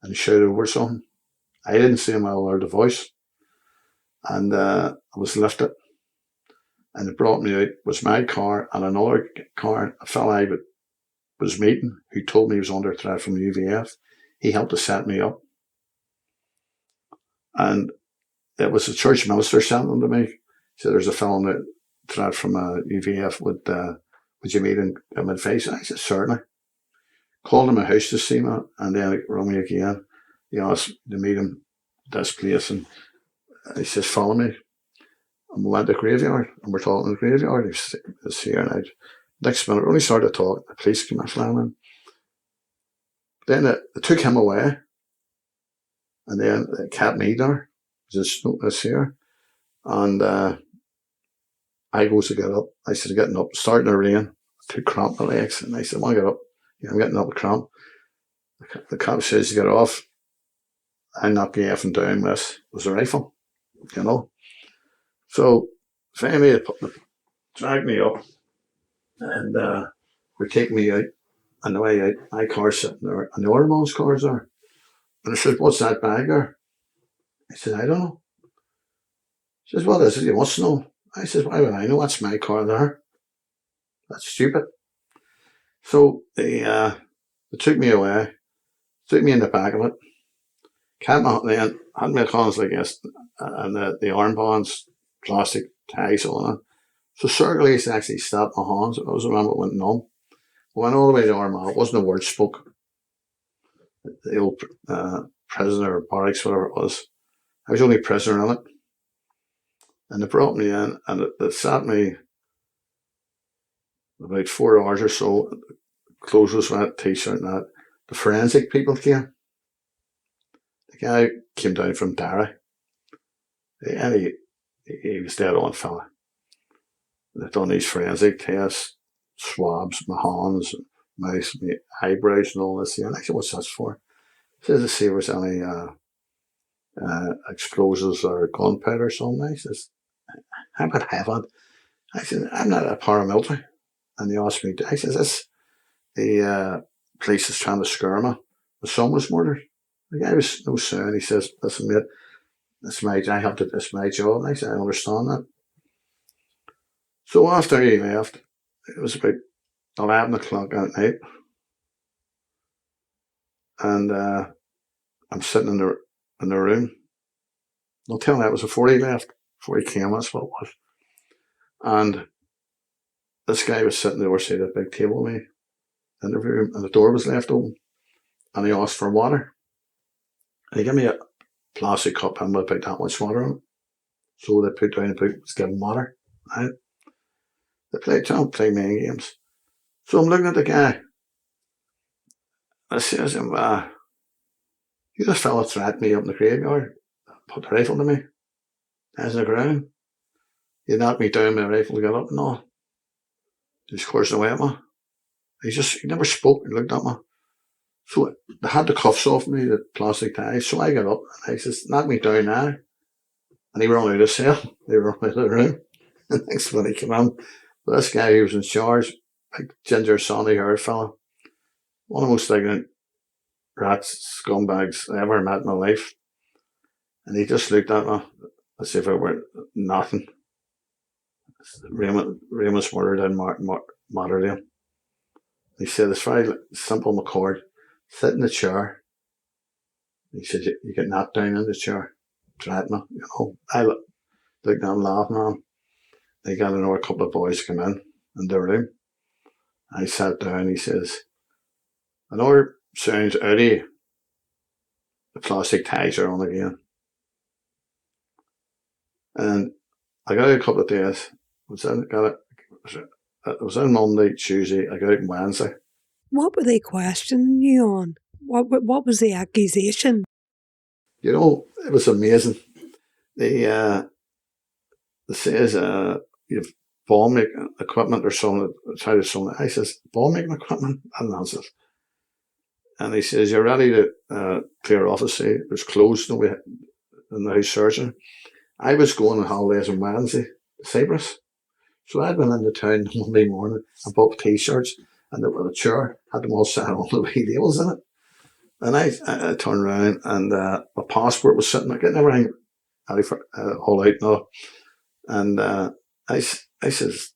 And he shouted over something. I didn't see him, I heard the voice. And I was lifted. And it brought me out. It was my car and another car, a fella I was meeting who told me he was under threat from the UVF. He helped to set me up. And it was a church minister sent them to me. He said, there's a fellow under threat from UVF. Would you meet him in advice? I said, certainly. Called him my house to see me, and then he rang me again. He asked to meet him at this place, and he says, follow me. And we went to the graveyard, and we're talking in the graveyard. He was here, and next minute, we only started talking. The police came in. Then they took him away, and then they kept me there. Just notice here. And I goes to get up. I said, getting up, starting to rain. I took cramp in my legs, and I said, I want to get up. Yeah, I'm getting up with cramp. The cop says, get off. I'm not be effing down this. It was a rifle, you know. So finally they dragged me up and they take me out. And the way out, my car's sitting there and the other man's car's there. And I said, what's that bag there? I said, I don't know. He says, what is it? You must know. I said, why would I know? That's my car there. That's stupid. So they took me away, took me in the back of it, kept me, then had my hands like this, and the armbands, plastic tags on it. So circulates actually stopped my hands. I was remember it went numb. I went all the way to Armagh. It wasn't a word spoke. The old prison or barracks, whatever it was. I was only a prisoner in it. And they brought me in and they sat me about 4 hours or so. Clothes was wet, t-shirt and that. The forensic people came. The guy came down from Derry. And he was dead on fella. They've done these forensic tests, swabs, my hands, my eyebrows and all this. And I said, what's that for? He says to see if there's any explosives or gunpowder or something. I says, how about heaven? I said, I'm not a paramilitary. And he asked me, I says, this, the police is trying to scare me. My son was murdered. The guy was no soon. He says, listen, mate, it's my job. And I said, I understand that. So after he left, it was about 11 o'clock at night. And I'm sitting in the room. I'll tell you, it was before he left, before he came, that's what it was. And this guy was sitting there beside a big table with me in the room, and the door was left open. And he asked for water. And he gave me a plastic cup and with about that much water in it. So they put down the book, was giving water. Right? They play mind games. So I'm looking at the guy. I says to him, you this fella threatened me up in the graveyard, put the rifle to me. I was on the ground. He knocked me down with a rifle to get up and all. He was coursing away at me. He never spoke. He looked at me. So they had the cuffs off me, the plastic ties. So I got up and I says, knock me down now. And he ran out of the cell. They ran out of the room. And next when he came in, this guy who was in charge, big ginger sandy haired fella, one of the most ignorant rats, scumbags I ever met in my life. And he just looked at me as if I were nothing. Raymond's murder didn't matter to him. He said, it's very simple, McCord. Sit in the chair. He said, you get knocked down in the chair. Threaten me, you know. I looked at him laughing at him. he got another couple of boys to come in the room. I sat down, he says, another sounds out of you. The plastic tags are on again. And I got out a couple of days. It was in Monday, Tuesday, I got out on Wednesday. What were they questioning you on? What was the accusation? You know, it was amazing. They says you've ball making equipment or something. I says, ball making equipment? And answers. And he says, you're ready to clear off. I say, there's clothes in the house searching. I was going on holidays on Wednesday to Cyprus. So I'd been into town Monday morning and bought t-shirts and there was a chair, had them all set on the wee labels in it. And I turned around and my passport was sitting there, getting everything all out now. And I says,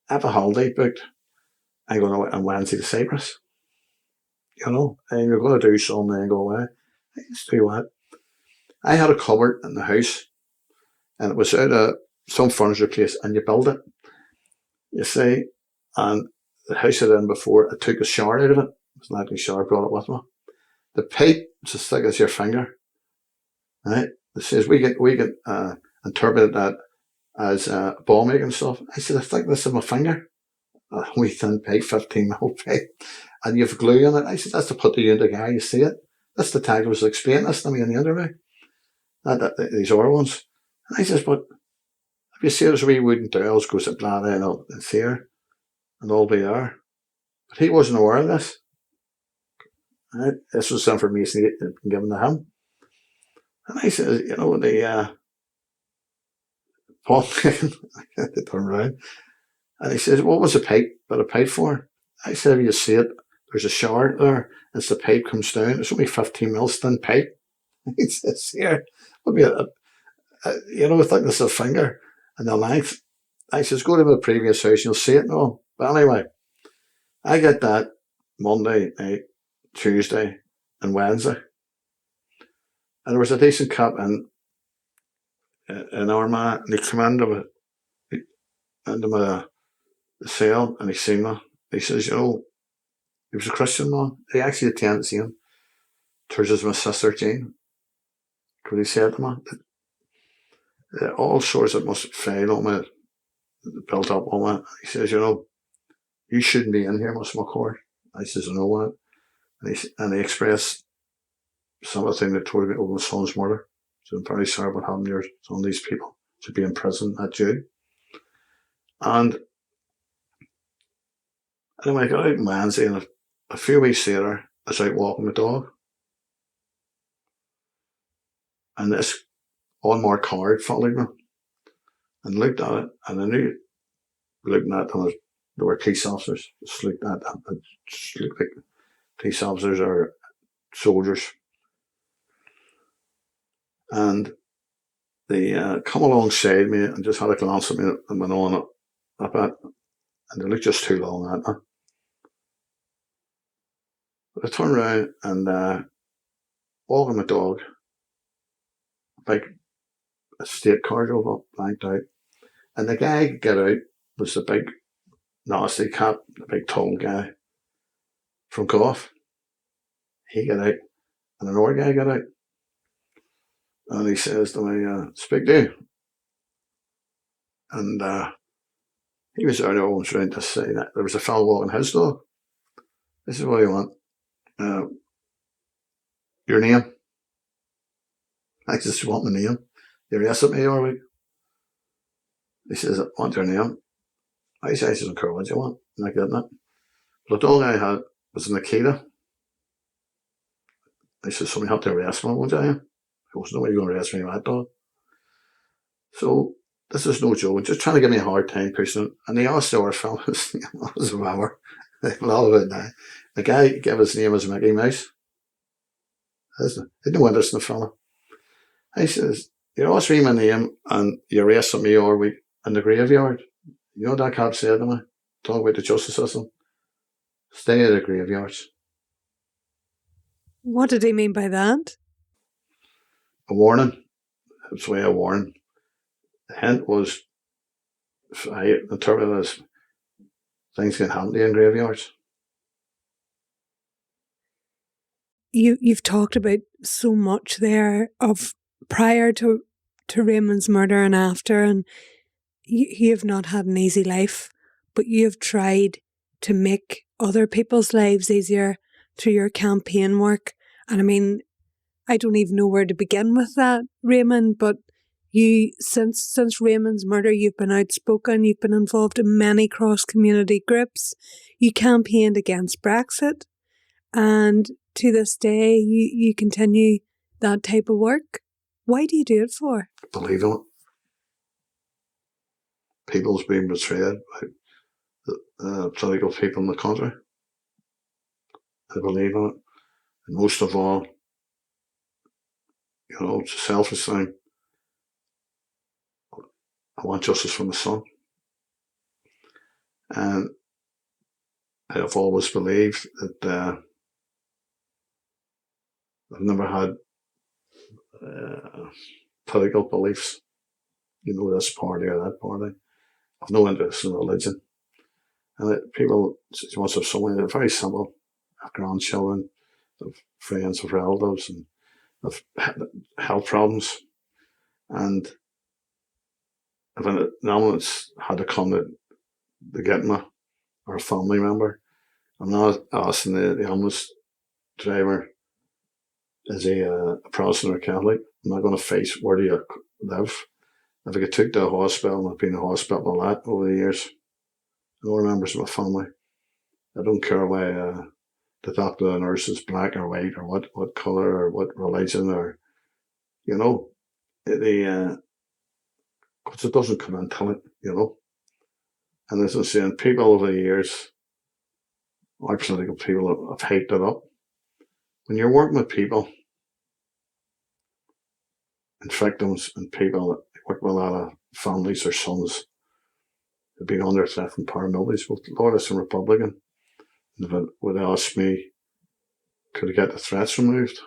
I have a holiday booked. I'm going away on Wednesday to Cyprus. You know, and you're going to do something and go away. I just do what? I had a cupboard in the house and it was out of some furniture place and you build it. You see, and the house I'd in before, I took a shower out of it. It was an actually shower, brought it with me. The pipe was as thick as your finger. Right? It says we get interpreted that as ball making stuff. I said, the thickness of my finger. A wee thin pipe, 15mm pipe. And you've glue in it. I said, that's to put the unit guy, you see it. That's the tag was explaining this to me in the interview. These other ones. And I says, but if you see those wee wooden dowels goes to blah and it's here and all be there. But he wasn't aware of this. Right? This was information he'd been given to him. And I said, you know, Paul, they turn around. And he says, what was the pipe? But a pipe for? I said, if you see it, there's a shower there. As the pipe comes down, it's only 15mm thin pipe. He says, here, would be you know, the thickness of a finger and the length. I says, go to the previous house, you'll see it now. But anyway, I get that Monday night, Tuesday, and Wednesday. And there was a decent cop in Armagh, and he came into my cell, and he seen me. He says, you know, he was a Christian man. He actually attended to see him. Turns as my sister Jane. What he said to me, all sorts of must fail on me, built up on me. He says, you know, you shouldn't be in here, Mr. McCord. I says, I know what. And he expressed something that told me over my son's murder. So I'm very sorry about having your son, these people, to be in prison at June. And anyway, I got out on Wednesday, and a few weeks later, I was out walking my dog. And this unmarked car followed me and looked at it, and I knew, looking at them, there were police officers. Just looked at them, and just looked like police officers or soldiers. And they come alongside me and just had a glance at me and went on a bit. And they looked just too long at me. But I turned around and walking my dog, like a state car drove up, blanked out. And the guy get out was the big nasty cat, the big tall guy from Gough. He got out, and another guy got out. And he says to me, speak to you. And he was out almost trying to say that there was a fellow walking his dog. This is what you want. Your name? I just want my name. You arrested me or week. He says, I want your name. I said, I don't care what you want. I'm not getting it. But the dog I had was an Akita. I said, somebody had to arrest me, won't you? There was no way you're going to arrest me with that dog. So this is no joke. Just trying to give me a hard time pushing it. And he asked the other fellas, what was the hour? A lot of it now. The guy gave his name as Mickey Mouse. He had no interest in the fella. I says, you asked me my name and you arrested me all week in the graveyard. You know what that cop said to me? Talking about the justice system. Stay out of graveyards. What did he mean by that? A warning. That's why a warning. The hint was I interpret it as things can happen to you in graveyards. You've talked about so much there of prior to Raymond's murder and after, and you have not had an easy life, but you have tried to make other people's lives easier through your campaign work. And I mean, I don't even know where to begin with that, Raymond, but you, since Raymond's murder, you've been outspoken, you've been involved in many cross-community groups, you campaigned against Brexit, and to this day, you continue that type of work. Why do you do it for? Believe in it. People's being betrayed by the political people in the country. I believe in it. And most of all, it's a selfish thing. I want justice for my son. And I have always believed that I've never had political beliefs, this party or that party. I've no interest in religion. And people must have something that's very simple. I have grandchildren, I have friends, I have relatives, and I've health problems. And if an ambulance had to come to get me, or a family member, I'm not asking the ambulance driver, is he a Protestant or Catholic? I'm not going to face where do you live. If I get took to a hospital, and I've been in a hospital a lot over the years, no members of my family. I don't care why the doctor or the nurse is black or white or what colour or what religion or, because it doesn't come into it, And as I'm saying, people over the years, our political people have hyped it up. When you're working with people and victims and people that work with a lot of families or sons who've been under threat from paramilitaries, both Loyalist and Republican, would ask me, could I get the threats removed?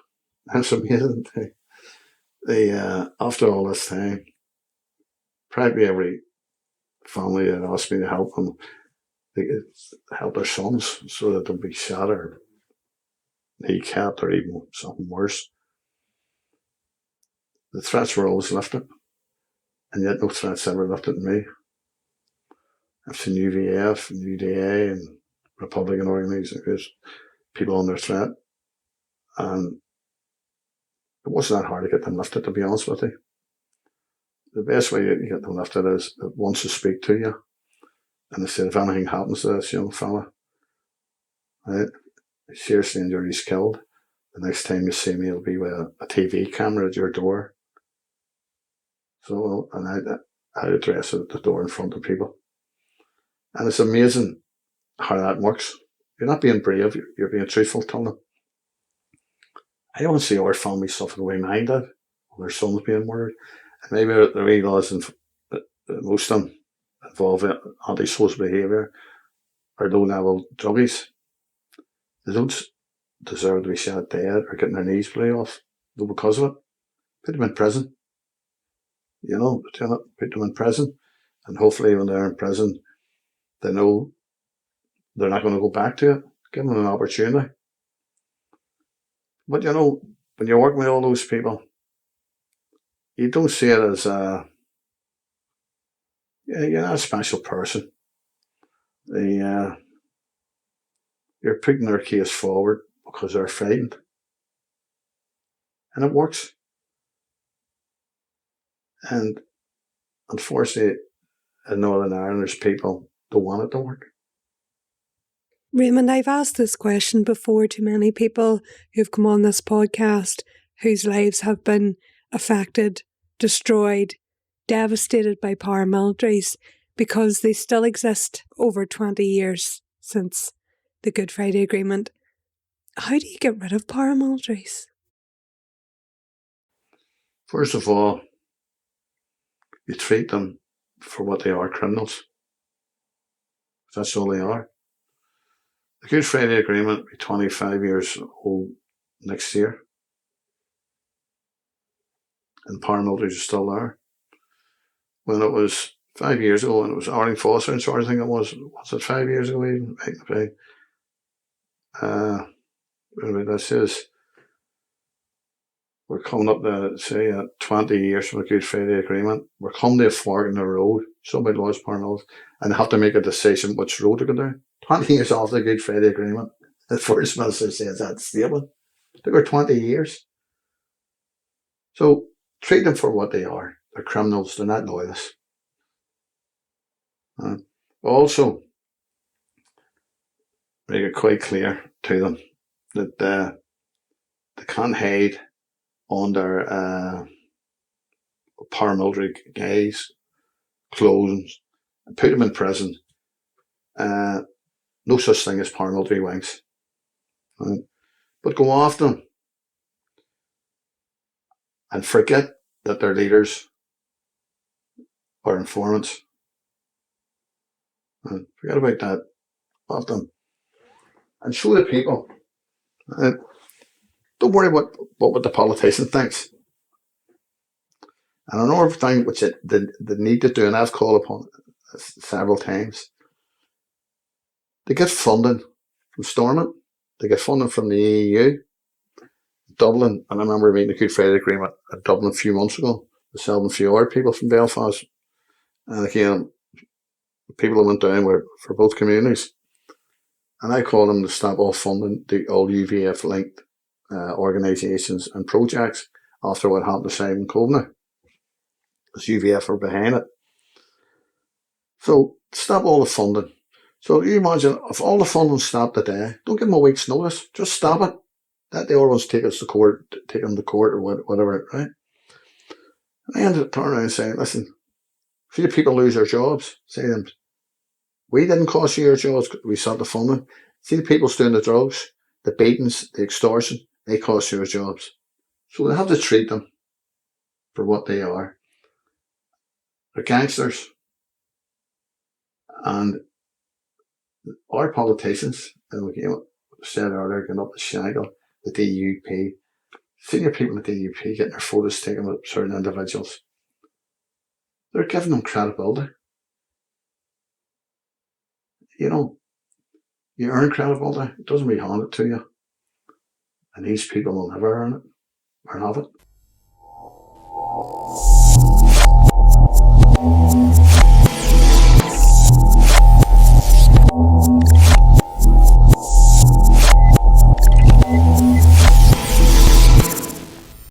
That's amazing. After all this time, probably every family had asked me to help them, they could help their sons so that they'd be shot or kneecapped or even something worse. The threats were always lifted, and yet no threats ever lifted me. I've seen UVF and UDA and Republican organisations, people under threat, and it wasn't that hard to get them lifted, to be honest with you. The best way to get them lifted is that once they speak to you, and they said, if anything happens to this young fella, right, seriously injured, he's killed, the next time you see me, it'll be with a TV camera at your door. So, and I address it at the door in front of people. And it's amazing how that works. You're not being brave, you're being truthful, telling them. I don't see our family suffer the way mine did, their sons being murdered. And maybe the realising that most of them involve antisocial behaviour or low-level druggies. They don't deserve to be shot dead or getting their knees blew off because of it. Put them in prison. Put them in prison. And hopefully when they're in prison, they know they're not going to go back to it. Give them an opportunity. But when you're working with all those people, you don't see it as you're not a special person. You're putting their case forward because they're frightened. And it works. And unfortunately, in Northern Ireland, there's people who don't want it to work. Raymond, I've asked this question before to many people who've come on this podcast whose lives have been affected, destroyed, devastated by paramilitaries because they still exist over 20 years since the Good Friday Agreement. How do you get rid of paramilitaries? First of all, you treat them for what they are, criminals. That's all they are. The Good Friday Agreement will be 25 years old next year. And paramilitaries are still there. When it was 5 years ago, and it was Arlene Foster in charge, I think it was it 5 years ago even? This is, we're coming up to, say, 20 years from the Good Friday Agreement. We're coming to a fork in the road. Somebody lost Parnell, and they have to make a decision which road to go down. 20 years after the Good Friday Agreement, the First Minister says that statement. They were 20 years. So treat them for what they are. They're criminals. They're not loyalists. Also, make it quite clear to them that they can't hide under paramilitary guys, clothes, and put them in prison. No such thing as paramilitary wings. But go after them and forget that their leaders are informants. Forget about that. Off them. And show the people. Don't worry what the politician thinks. And another thing which they need to do, and I've called upon it several times, they get funding from Stormont, they get funding from the EU, Dublin, and I remember reading the Good Friday Agreement at Dublin a few months ago, the selling a few other people from Belfast. And again, the people that went down were for both communities. And I call them to stop all funding the all UVF linked organisations and projects after what happened to Simon Coveney. Because UVF are behind it. So stop all the funding. So you imagine if all the funding stopped today, don't give them a week's notice, just stop it. Let the other ones take them to court or whatever, right? And I ended up turning around and saying, listen, if you people lose their jobs, say to them, we didn't cost you your jobs, we stopped the funding. See the people doing the drugs, the beatings, the extortion, they cost you your jobs. So we have to treat them for what they are. They're gangsters. And our politicians, and said earlier, going up the shingle, the DUP, senior people at the DUP getting their photos taken with certain individuals. They're giving them credibility. You earn credibility. It doesn't be handed to you. And these people will never earn it or have it.